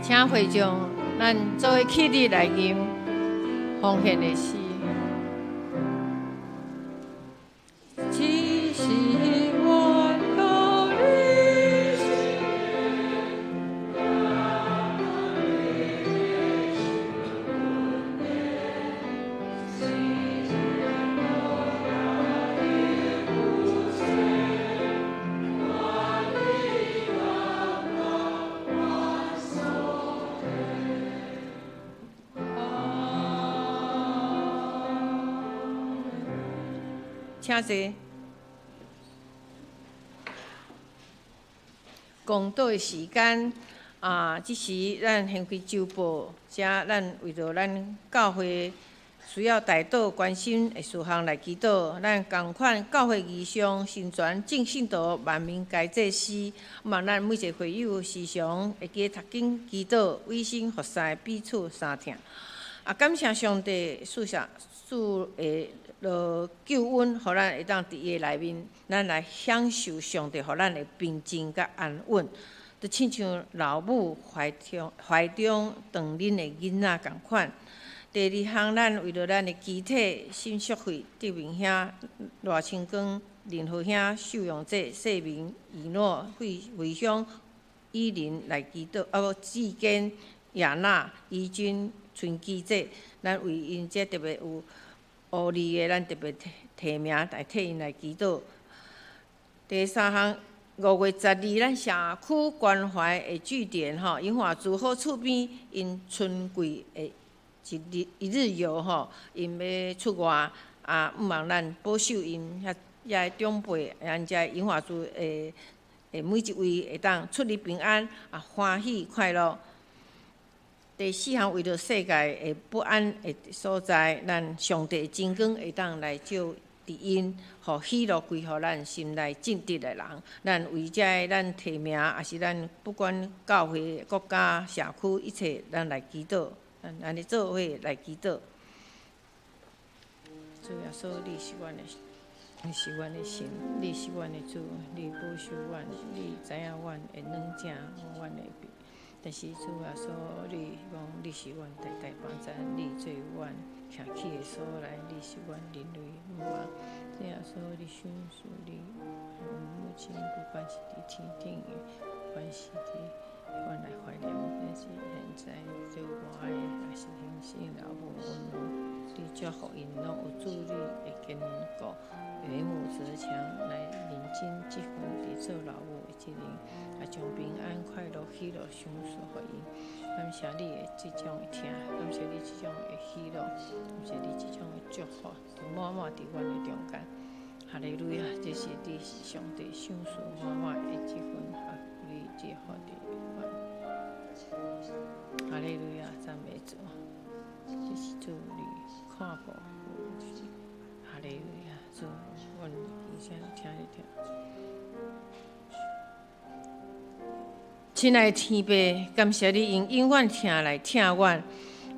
请会众，咱作为起立来吟奉献的诗。其实我有你心，请坐。公道的时间即时咱先开周报，遮咱为着咱教会需要大祷关心的事项来祈祷。咱共款教会义上成全正信徒万民该祭司，望咱每一个会友时常会记读经祈祷，委身服侍，彼此相听。感谢上帝赐的救恩，互咱会当伫伊内面，咱来享受上帝互咱的平静甲安稳。就亲像老母怀中长恁的囡仔共款。第二项，咱为着咱的肢体心血费得明兄赖清光、林和兄受用者姓名以诺回乡以林来祈祷，志坚、亚娜、怡君、春基者，咱为因这特别有乌利的，咱特别提名来替因来祈祷。第三项，5月12，咱社区关怀的据点永华珠好厝边因春季的一日游因要出外毋望咱保守因遐长辈，遮永华珠的每一位会当出入平安欢喜快乐。第四项，为着世界的不安的所在，咱上帝真光会当来照伫因，互喜乐归互咱心内正直的人。咱为遮个咱提名，也是咱不管教会、国家、社区一切，咱来祈祷，咱安尼做伙来祈祷。主耶稣，你是阮的，你是阮的神，你是阮的主，你保守阮，你知影阮的软正，阮的病。但是主耶稣，你讲你是阮代代帮助，你做阮徛起的所在，你是阮人类毋忘。主耶稣，你享受你母亲，不管是伫天顶的，不管是伫阮来怀念，但是现在做我的也是兴盛老母温柔，你祝福因拢有助力的坚固，为母则强，来认真积分伫做老母的责任。将平安、快乐、喜乐享受互因，感谢你的即种的听，感谢你即种的喜乐，感谢你即种的祝福，就满满伫阮的中间。哈利路亚，这是你是上帝享受满满的即份哈利即福的阮。哈利路亚，赞美主，这是主你看顾。哈利路亚，主，阮亲爱的天父，感谢你用永远听来听阮，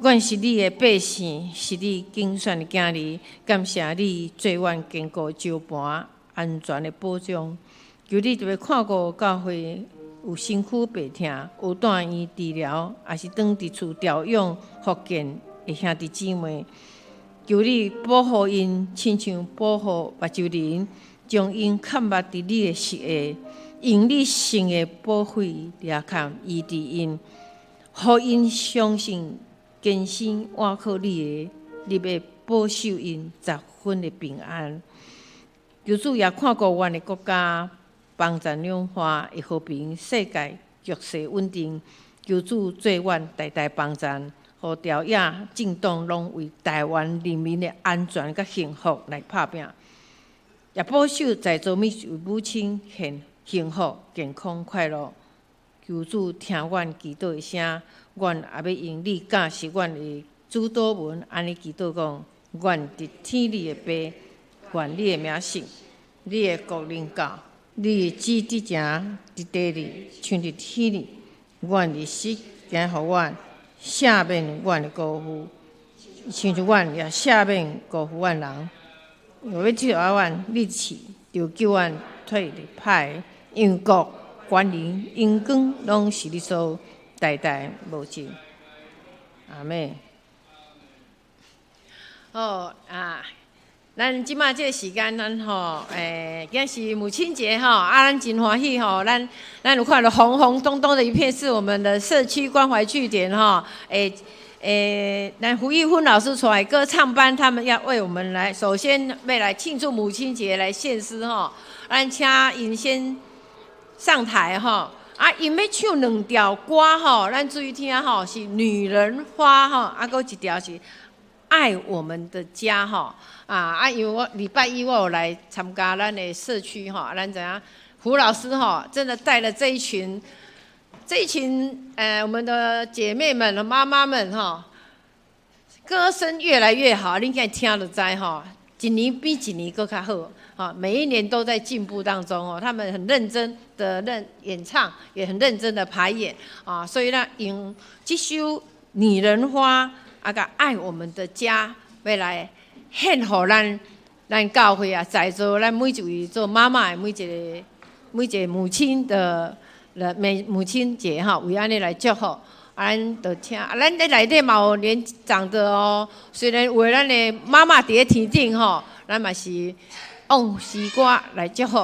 阮是你的百姓，是你拣选的囝儿。感谢你做阮坚固招盘，安全的保障。求你特别看顾教会有身躯病痛、有住院治疗，还是当伫厝调养复健的兄弟姊妹。求你保护因，亲像保护目睭人，将因看目伫你的视野。用你神的保惠掠看医治因，互因相信坚信倚靠你的，你要保守因十分的平安。求主也看顾阮的国家，帮助两化的和平，世界局势稳定。求主做阮代代帮助，互朝野政党拢为台湾人民的安全甲幸福来拍拼，也保守在座每一位母亲幸福、健康、快乐，求主听阮祈祷的声，阮也要用你教示阮的主祷文，安尼祈祷讲：阮伫天里的爸，愿你的名圣，你的国临到，你的旨意行伫地里，像伫天里。阮的死行互阮，赦免阮的辜负，像像阮也赦免辜负阮人。若要救阮立志，就救阮脱离歹。因国、权力、荣光，拢是你所代代无尽。阿妹，好啊！咱即马即个时间，咱今是母亲节咱真欢喜咱有看到红红咚咚的一片，是我们的社区关怀据点咱胡玉芬老师出来歌唱班，他们要为我们来，首先要来庆祝母亲节来献诗咱请因先上台因要唱2条歌咱注意听是《女人花》搁一条是《爱我们的家》因为我礼拜一我有来参加咱的社区咱知影胡老师真的带了这一群我们的姐妹们和妈妈们歌声越来越好，你应听就知一年比一年更较好每一年都在进步当中他们很认真的演唱，也很认真的排演所以呢，用这首《女人花》甲爱我们的家，要来献给咱教会在座咱每一位做妈妈的每一个母亲的母亲节为安尼来祝福。咱就请，咱在内底嘛有年长的虽然为咱的妈妈伫咧天顶咱嘛是用诗歌来祝福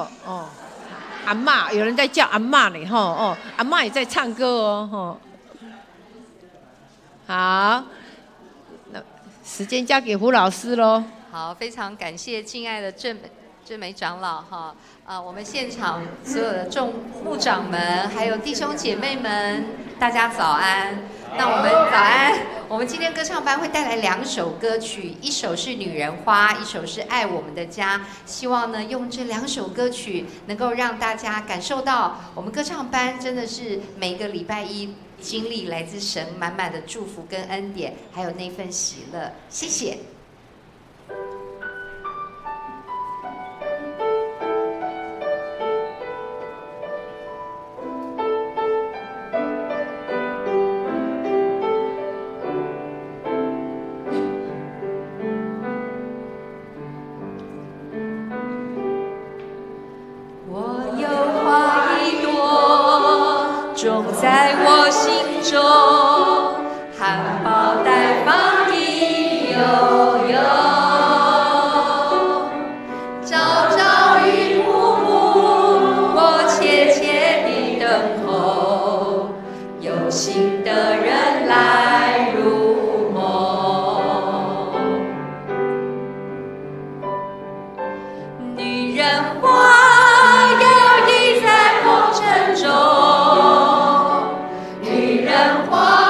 阿嬷，有人在叫阿嬷呢阿嬷也在唱歌好，那时间交给胡老师喽。好，非常感谢敬爱的郑梅长老我们现场所有的众牧长们，还有弟兄姐妹们，大家早安。那我们早安。我们今天歌唱班会带来2首歌曲，一首是《女人花》，一首是《爱我们的家》。希望呢，用这2首歌曲，能够让大家感受到我们歌唱班真的是每个礼拜一经历来自神满满的祝福跟恩典，还有那份喜乐。谢谢。种在我心中，含苞待放的悠悠，朝朝与暮暮，我切切地等候，有心的人来入梦。女人花摇曳在红尘中。花。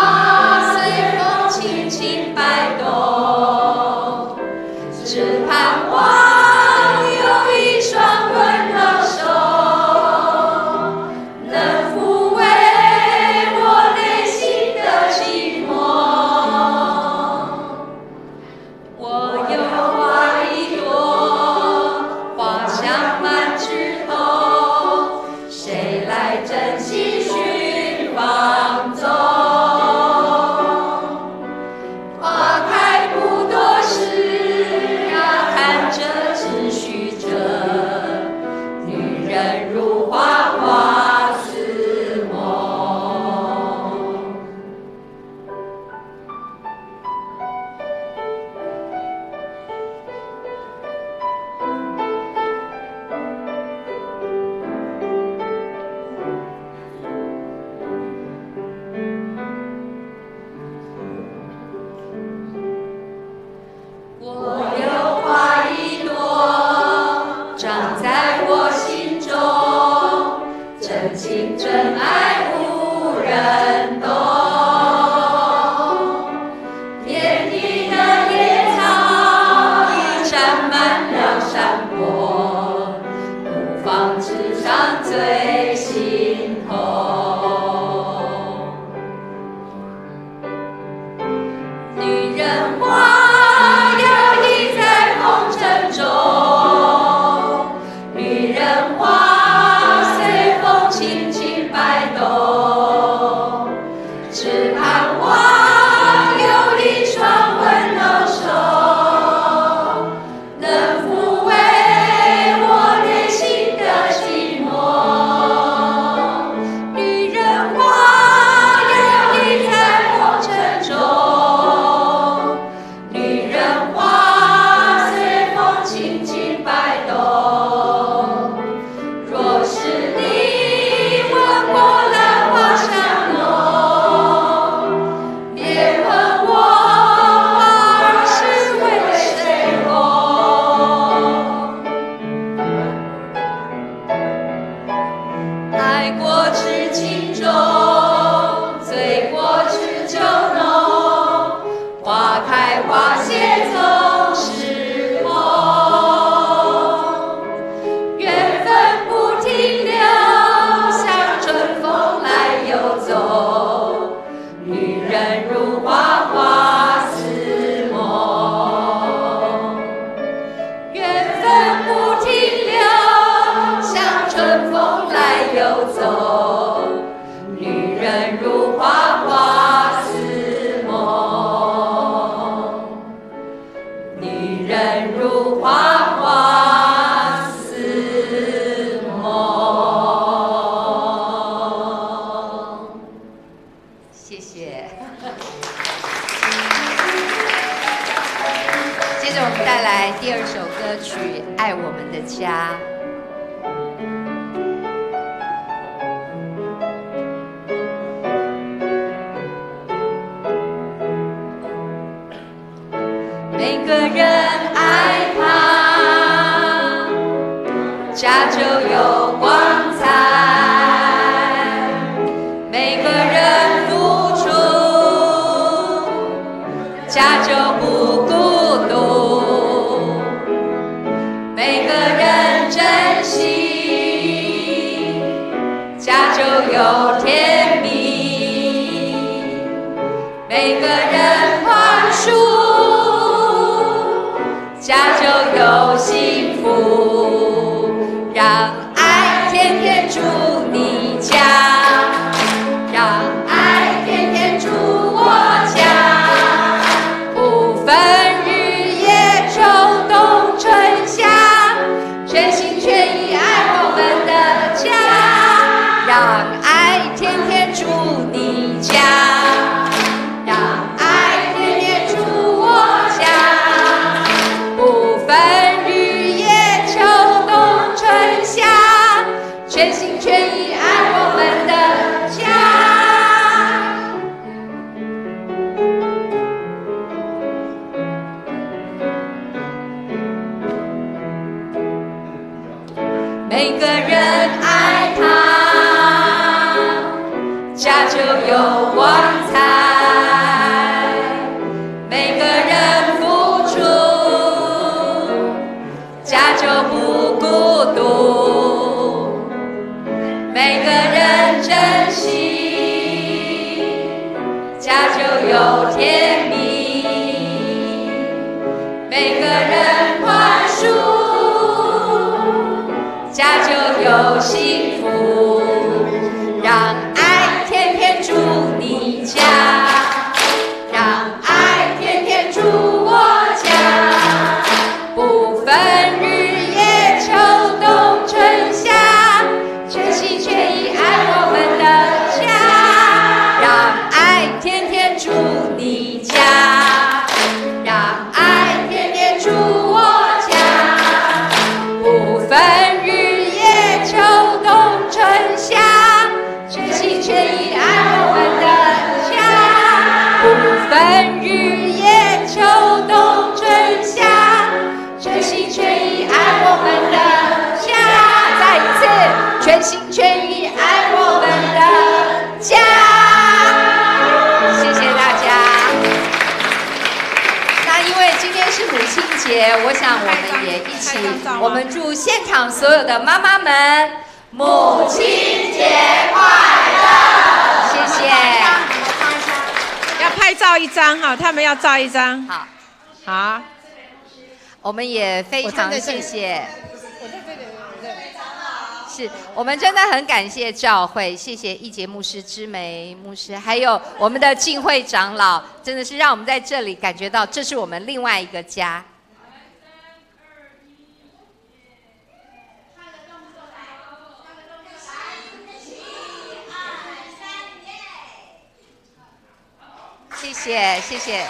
走，女人如花花似梦，女人如花花似梦。谢谢。接着我们带来第二首歌曲《爱我们的家》。每个人爱他，家就有光彩；每个人付出，家就不孤独；每个人珍惜，家就有甜蜜；每个人宽恕，家就有幸福，让爱天天住你家，让爱天天住我家，不分日夜秋冬春夏，全心全意爱我们的家，让爱天天住你家，让爱天天住我家。不分日夜秋冬春夏，全心全意爱我们的家。每个人爱他，家就有光彩；每个人付出，家就不孤独；每个人珍惜，家就有甜蜜；每个人宽恕，家就有幸福，让爱天天住你家，让爱天天住我家，不分日夜秋冬春夏，全心全意爱我们的家，让爱天天住你家，让爱天天住我家，不分日夜秋冬春夏，全心全意爱我们的家，不分日夜秋冬春夏，全心全意爱我们的家。再一次，全心全意爱我们的家。谢谢大家。那因为今天是母亲节，我想我们也一起，我们祝现场所有的妈妈们母亲节快乐！谢谢。要拍照一张哈，他们要照一张。好，好，我们也非常谢谢。是我们真的很感谢教会，谢谢义杰牧师、芝梅牧师，还有我们的敬会长老，真的是让我们在这里感觉到这是我们另外一个家。谢谢，谢谢。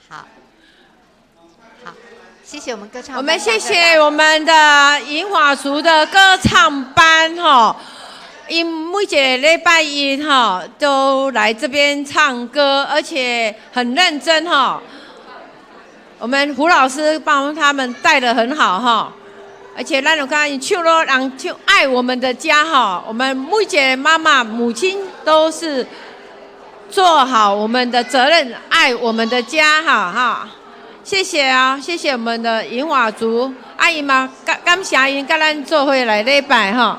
好，好，谢谢我们歌唱班。我们谢谢我们的银华族的歌唱班哈，因每一个礼拜一哈都来这边唱歌，而且很认真哈。我们胡老师帮他们带得很好哈。而且咱有看，唱咯，人就爱我们的家哈。我们每一个妈妈、母亲都是做好我们的责任，爱我们的家哈。谢谢啊，谢谢我们的银华族阿姨嘛，感谢因跟咱做伙来礼拜哈。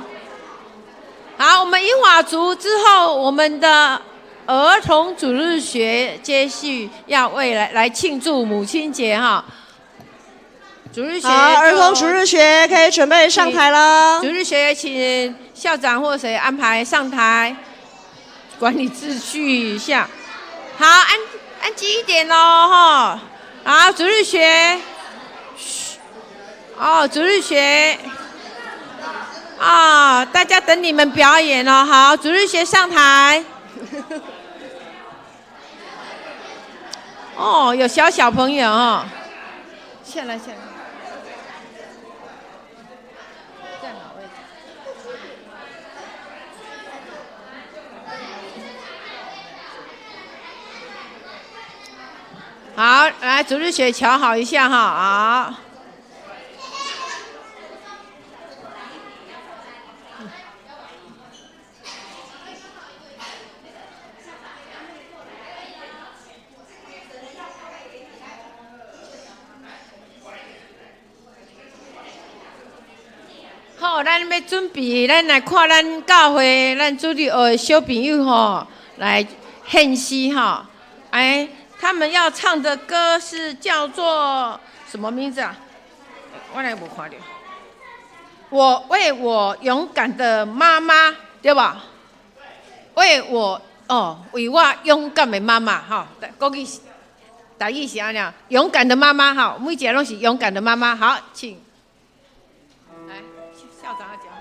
好，我们银华族之后，我们的儿童主日学接续要来庆祝母亲节哈。主日学好，儿童主日学可以准备上台了主。日学请校长或谁安排上台，管理秩序一下。好，安静一点哦，哈。好，主日学。哦，主日学。啊、大家等你们表演哦。好，主日学上台。哦，有小朋友哦。下来。在哪位置？好，来主日学瞧好一下哈，好。好，咱要准备，咱来看咱教会咱主日学的小朋友吼，来献诗哈。哎，他们要唱的歌是叫做什么名字啊？我来无看到。我为我勇敢的妈妈，对吧？为我勇敢的妈妈哈。国语台语是安样，勇敢的妈妈哈，每一个拢是勇敢的妈妈。好，请。来，校长要讲话。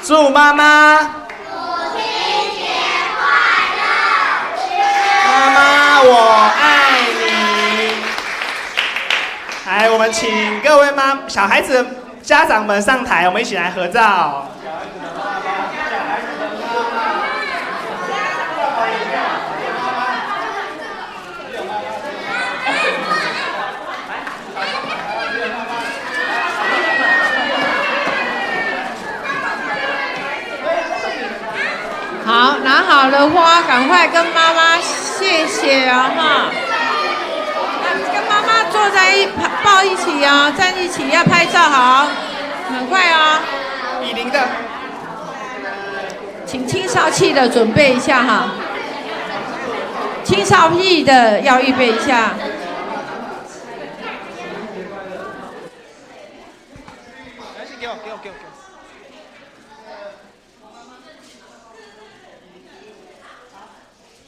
祝妈妈母亲节快乐！妈妈我爱你。来，我们请各位小孩子的家长们上台，我们一起来合照。好，拿好了花，赶快跟妈妈谢谢啊哈。跟妈妈坐在抱一起啊，站一起要拍照好，很快啊。以您的，请青少气的准备一下哈，青少气的要预备一下。给我。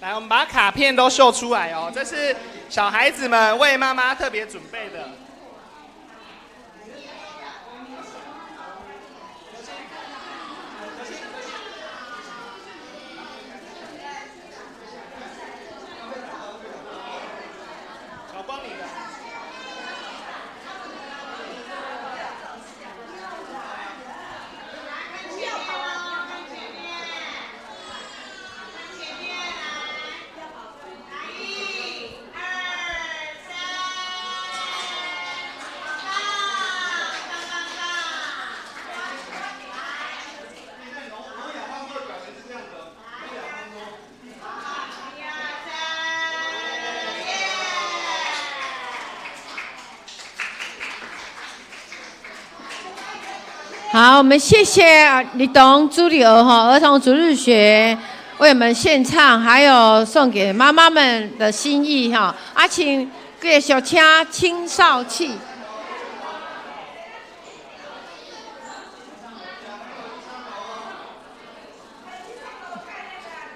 来，我们把卡片都秀出来哦，这是小孩子们为妈妈特别准备的。小光你的。好，我们谢谢李董朱丽娥哈儿童主日学为我们献唱，还有送给妈妈们的心意哈。请继续请青少气。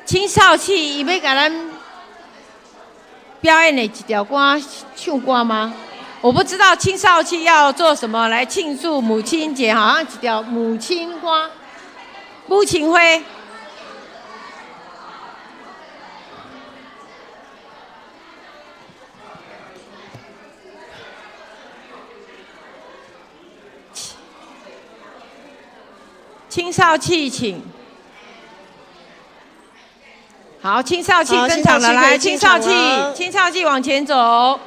青少气，伊要给咱表演的一条歌，唱歌吗？我不知道青少气要做什么来庆祝母亲节，好像一条母亲花、母亲花。青少气，请。好，青少气登场了，来，青少气往前走。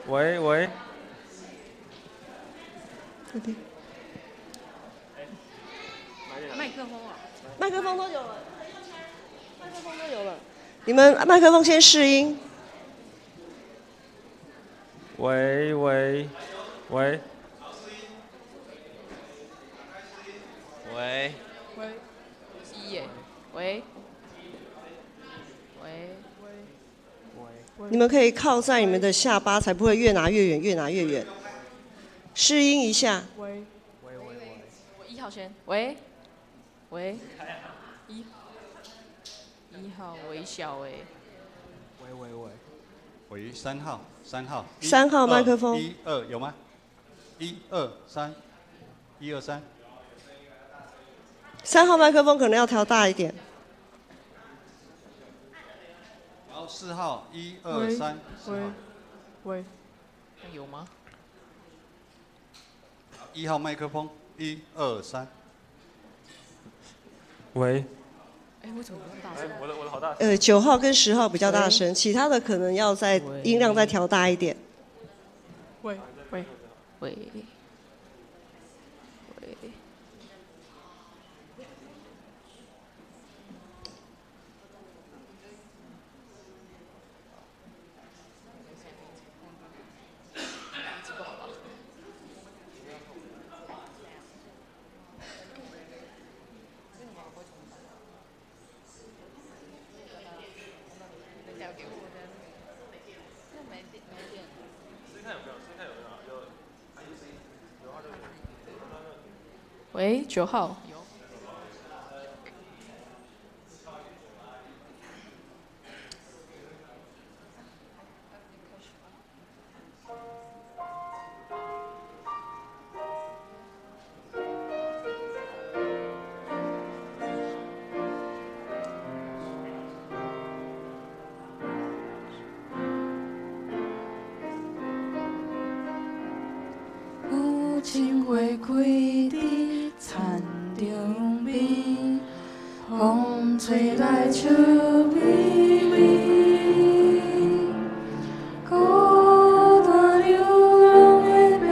喂，麦克风啊，麦克风都有了，你们麦克风先试音。喂，一耶，喂。你们可以靠在你们的下巴，才不会越拿越远。试音一下。喂，我1号先。喂，一号微笑喂。喂，3号。3号麦克风。1、2有吗？1、2、3，1、2、3。3号麦克风可能要调大一点。然后4号，1、2、3。喂，有吗？1号麦克风，1、2、3。喂。为什么那么大声？我的好大声。 9号跟10号比较大声，其他的可能要再音量再调大一点。喂。喂，9号。有情花开伫田中边，风吹来树微微，孤单流浪的马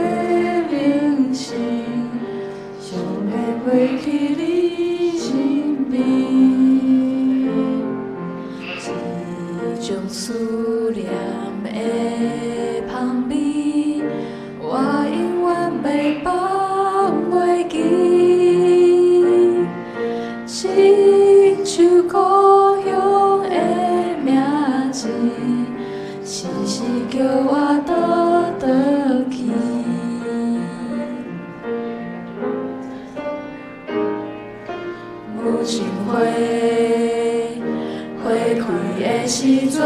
是叫我倒去。母亲花开的时阵，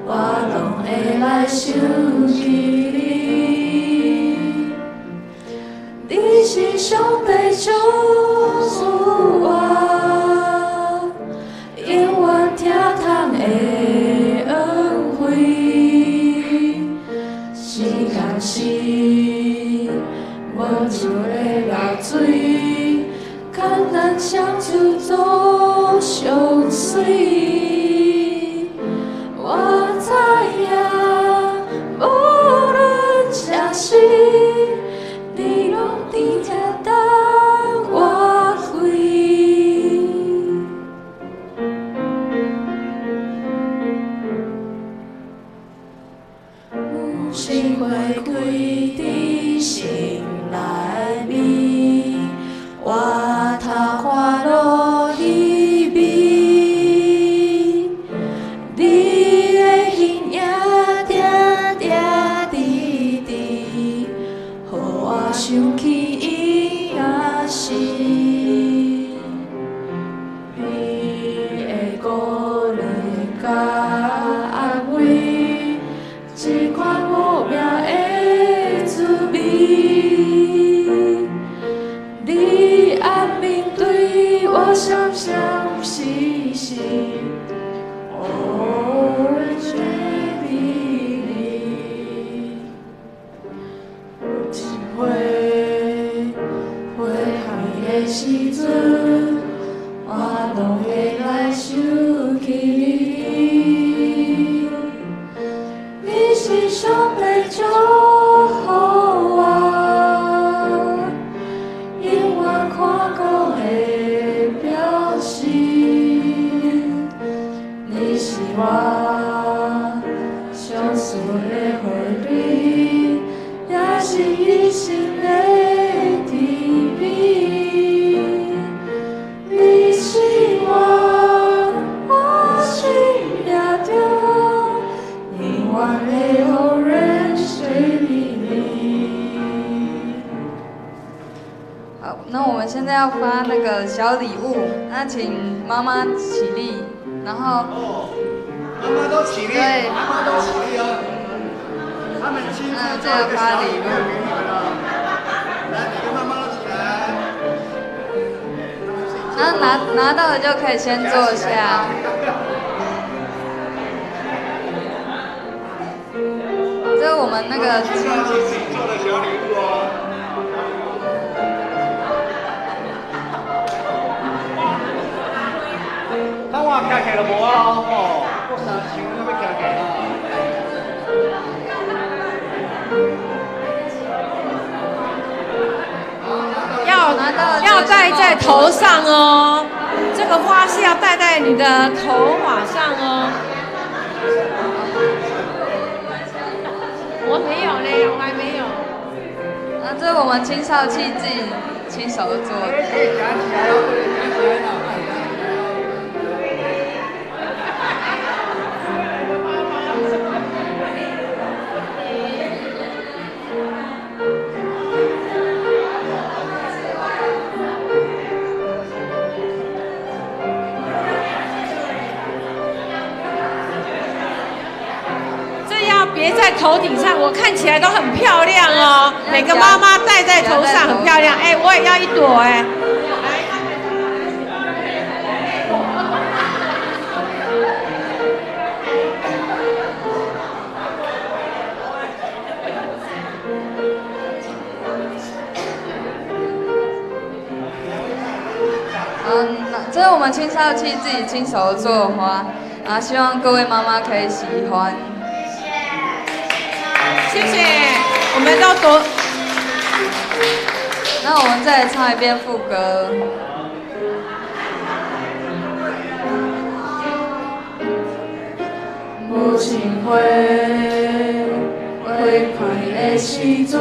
我拢会来想起你。你是上帝祝福我，永远疼痛的恩惠。时间是无情的流水，牵咱相处总相随。我知影，无论这时，你拢伫遮等我回。母亲花开伫心内面，我头看落稀微。你的形影定定滴滴，予我想起伊也是。你的鼓励甲安慰，一款无名的滋味。你暗面对我相相细细，Orange baby， 有一回开的时阵，我拢会来想起你。你是上帝祝福我，永远看顾的表示。你是我上思的回忆，也是一生的甜蜜。你是我心也中永远的 Orange baby。好，那我们现在要发那个小礼物，那请妈妈起立，然后妈妈都起立，对，妈妈都起立哦。他们亲自做一个小礼物给你们哦。来，每个妈妈都起来。那拿到的就可以先坐下。这是我们那个自己做的小礼物哦。等我徛起就无啊吼，我三想要徛起啊。要戴在头上哦，这个花是要戴在你的头发上哦。我没有嘞，我还没有。那这是我们青少器自己亲手做的。可以夹起来哦，夹起来了。别在头顶上，我看起来都很漂亮哦。每个妈妈戴在头上很漂亮。哎，我也要一朵哎。这是我们青少器自己亲手做的花，啊，希望各位妈妈可以喜欢。谢谢，我们都多。那我们再来唱一遍副歌。母亲花开的时阵，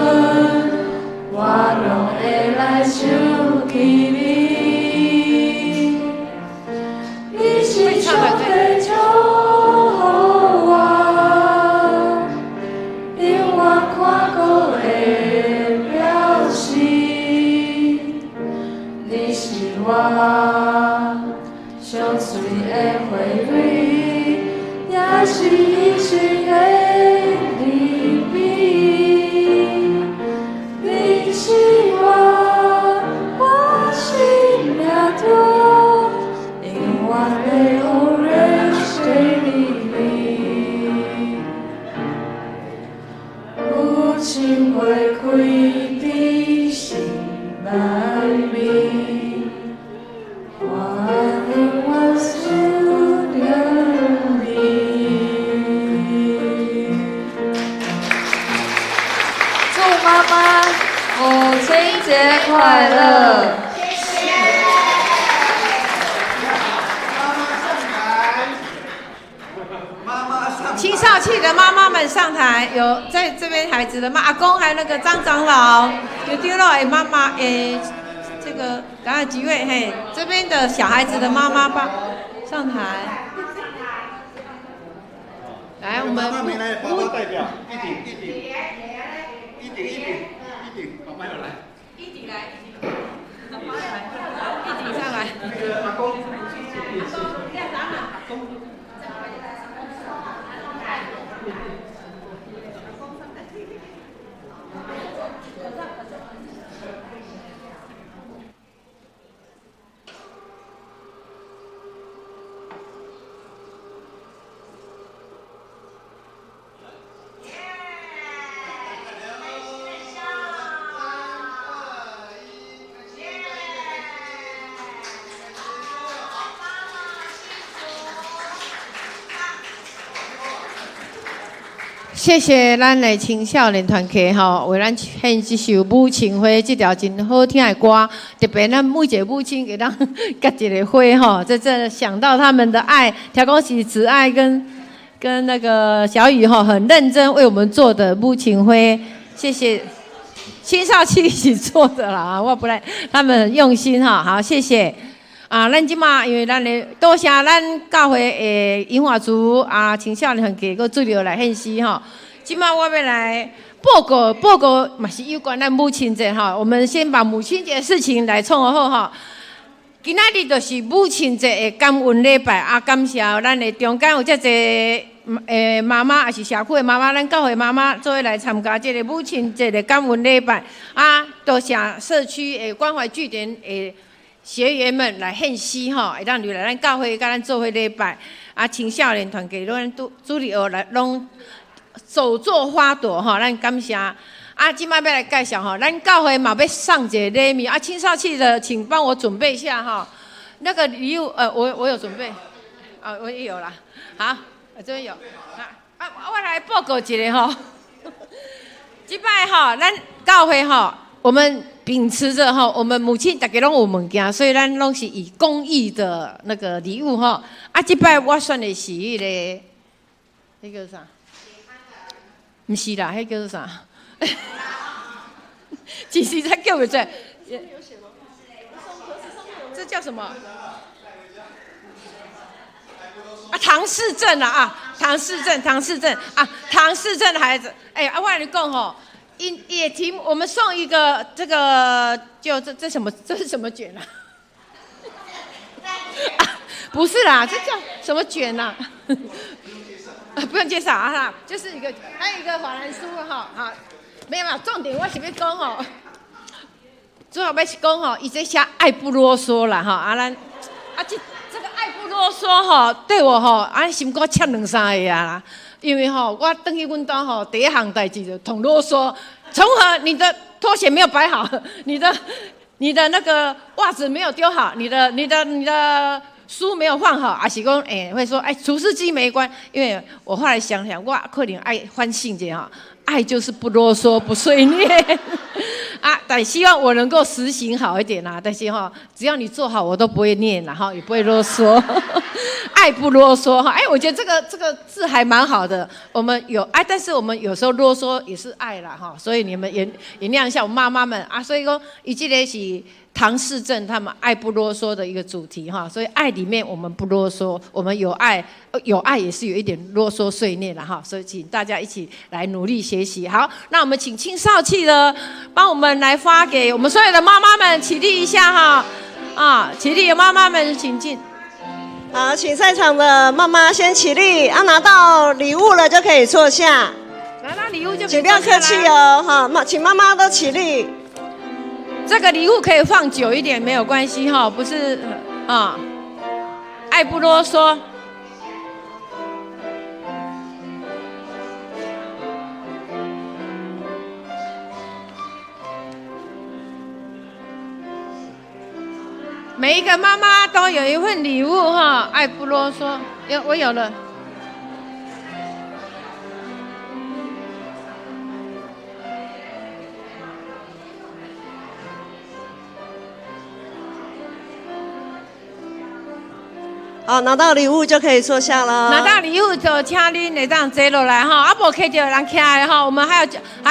我拢会来想起你。你是上帝祝福我。母亲会开的心内面，我思念你。祝妈妈母亲节快乐！青少期的妈妈们上台，有在这边孩子的阿公，还有那个张长老，有丢了妈妈，这个刚刚几位嘿，这边的小孩子的妈妈吧上台。来，我们妈妈没来，爸爸代表一顶，妈妈有来，一顶来，一顶上来。那个阿公，谢谢咱的青少年团体吼，为咱献这首《母亲花》这条真好听的歌，特别咱每一个母亲给咱结一个花吼，这想到他们的爱，调公喜慈爱跟那个小雨吼很认真为我们做的母亲花，谢谢青少期一起做的啦啊，我不来，他们很用心哈，好谢谢。啊，咱即马因为咱的多谢咱教会的英华组啊，青少年团体个主流来献诗吼。即马我要来报告嘛是有关咱母亲节哈。我们先把母亲节的事情来创好哈。今仔日就是母亲节的感恩礼拜啊，感谢咱的中间有遮侪妈妈，也是社区的妈妈，咱教会妈妈做伙来参加这个母亲节的感恩礼拜啊。多谢社区的关怀据点的学员们来献诗吼，会当入来咱教会，甲咱做伙礼拜啊，青少年团体拢主力学来拢手做花朵吼，咱感谢。啊，今摆要来介绍吼，咱教会嘛要上一个礼物啊，青少期的请帮我准备一下哈。那个礼物我有准备，啊，我也有啦，好，我这边有。我来报告一下吼，即摆吼，咱教会吼，我们秉持着哈，我们母亲大家拢有物件，所以咱拢是以公益的那个礼物哈。啊，这摆我选的是迄个，那叫啥？不是啦，那叫啥？其实他叫不出来。这叫什么？啊，唐氏症啦啊，唐氏症啊，唐氏症的孩子，我跟你讲吼。也题目，我们送一个这个，就这什么？这是什么卷啊？不是啦，这叫什么卷啊？不用介绍啊，就是一个，还有一个法兰书哈，好，没有啦，重点我是要讲吼，主要要是讲吼，伊这写爱不啰嗦啦哈，啊咱这个爱不啰嗦吼，对我吼，心肝呛两三下啦。因为我回去阮家第一项代志就捅啰嗦，从何你的拖鞋没有摆好，你的那个袜子没有丢好，你的书没有放好，还是讲会说除湿机没关，因为我后来想想，我可能爱反省一下，爱就是不啰嗦不碎念啊，但希望我能够实行好一点啦。但是只要你做好，我都不会念啦，也不会啰嗦。爱不啰嗦哈，我觉得这个字还蛮好的。我们有爱，但是我们有时候啰嗦也是爱啦哈，所以你们原谅一下我妈妈们啊。所以说，以这个是唐氏症他们爱不啰嗦的一个主题哈。所以爱里面我们不啰嗦，我们有爱，有爱也是有一点啰嗦碎念了哈。所以请大家一起来努力学习。好，那我们请青少期的帮我们来发给我们所有的妈妈们起立一下哈啊，起立，妈妈们请进。好，请在场的妈妈先起立，拿到礼物了就可以坐下。拿到礼物就可以坐下，请不要客气哦，哈，请妈妈都起立。这个礼物可以放久一点，没有关系哈，不是啊，爱不啰嗦。每一个妈妈都有一份礼物哈，爱不啰嗦。我有了。好，拿到礼物就可以坐下了。拿到礼物就请恁来当坐落来哈，啊无看到人徛的哈，我们还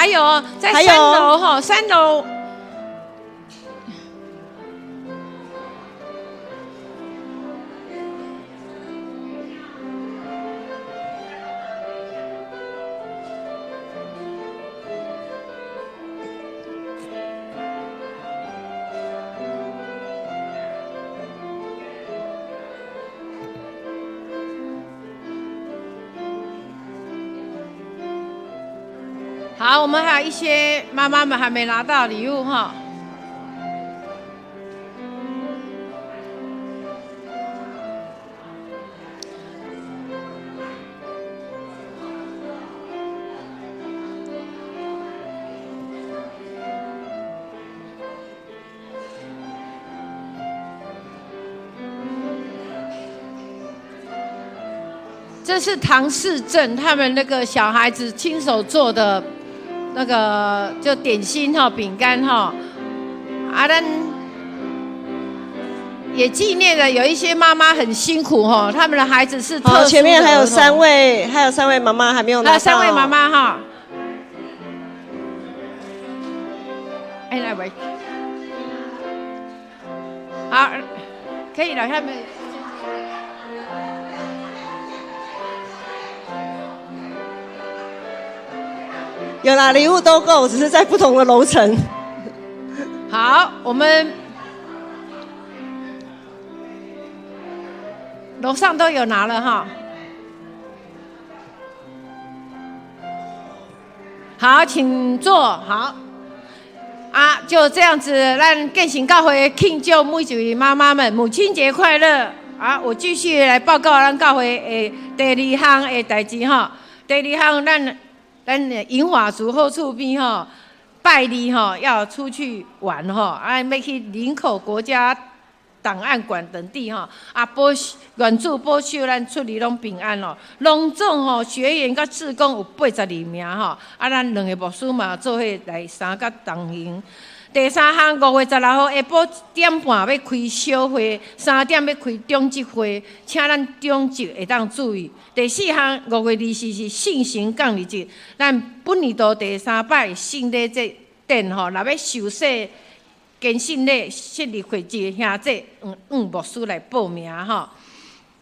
有在3楼哈，3楼。好，我们还有一些妈妈们还没拿到礼物哈。这是唐氏镇他们那个小孩子亲手做的。那个就点心哈，饼干哈，咱也纪念了有一些妈妈很辛苦哈，他们的孩子是特殊的。前面还有3位妈妈还没有拿到。还有3位妈妈哈。哎，来喂，好，可以了，他们。有啦，礼物都够，只是在不同的楼层。好，我们楼上都有拿了哈。好，请坐。好，啊，就这样子，咱建行教会庆祝每一位妈妈们母亲节快乐。啊，我继续来报告咱教会的第2项的代志哈。第2项，咱银华族后厝边吼，拜礼吼要出去玩吼，啊要去林口国家档案馆等地吼，啊援助保守咱出入拢平安咯。隆重吼学员甲志工有82名吼，啊咱2个牧师嘛做伙来参加同行。第3项，5月16号下晡1点半要开小会，3点要开中级会，请咱中级会当注意。第4项，5月24是信行降日节，咱本年度第3摆圣礼节典吼，若要受洗跟圣礼设立会节兄弟，牧师来报名吼。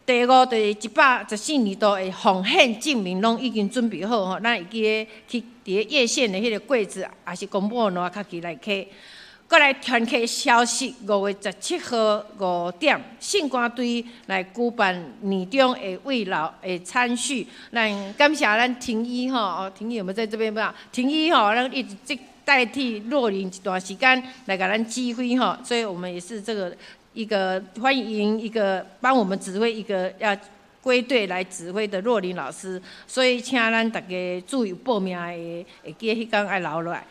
第5就是114年度的奉献证明拢已经准备好吼，咱会记去伫叶县的迄个柜子，也是公布栏较起来开。过来团契消息，5月17号5点，圣歌队来举办年中的慰劳的餐叙。咱感谢咱婷姨吼，婷姨有没有在这边？不？婷姨吼，咱一直代替若琳一段时间来给咱指挥吼，所以我们也是这个一个欢迎一个帮我们指挥一个要归队来指挥的若琳老师，所以请咱大家注意报名的，会记迄天爱留落来。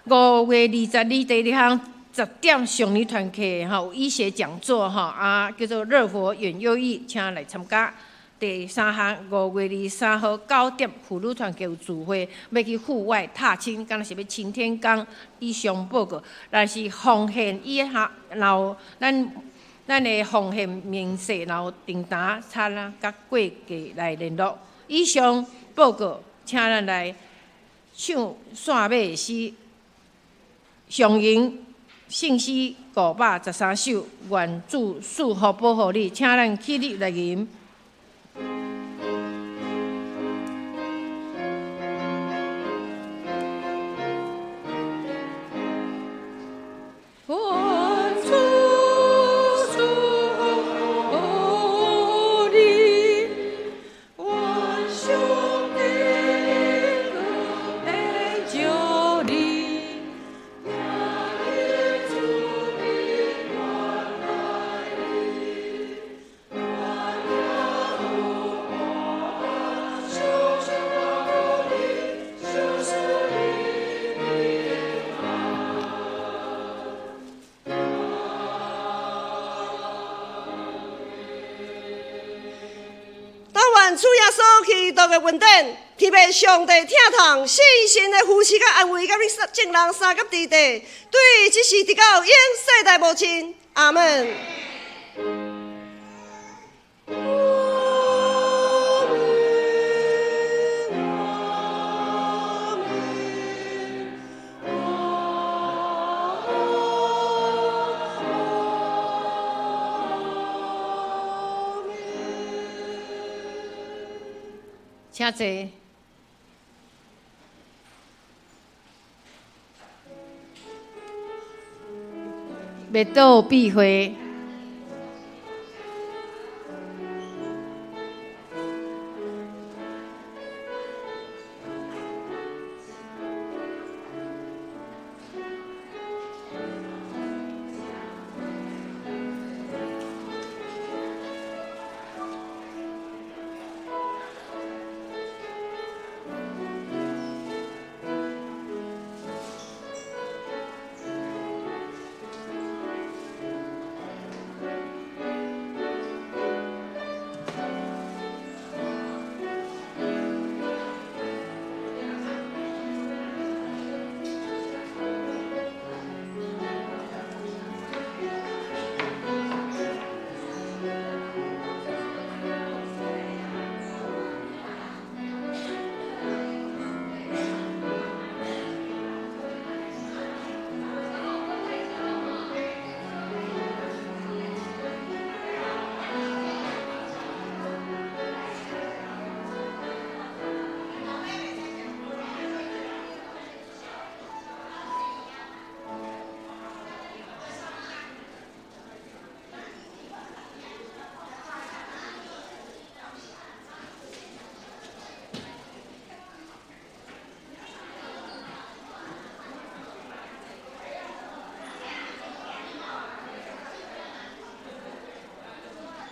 5月22第2项10点上年团契吼有医学讲座吼啊，叫做热火远优异，请来参加。第3项5月23号9点妇女团契有聚会，要去户外踏青，敢若是要擎天岗以上报告，但是奉献以下，然后咱的奉献明细，然后订单差啦，甲过价来联络。以上报告，请咱来唱线尾诗。上营信息513首，愿主祝福保护你，请咱起立来吟。所期待的稳定，特别上帝听从信心的夫妻，甲安慰，甲你众人三甲之地，对这事直到永世代无亲。阿门。请坐。灭道避讳，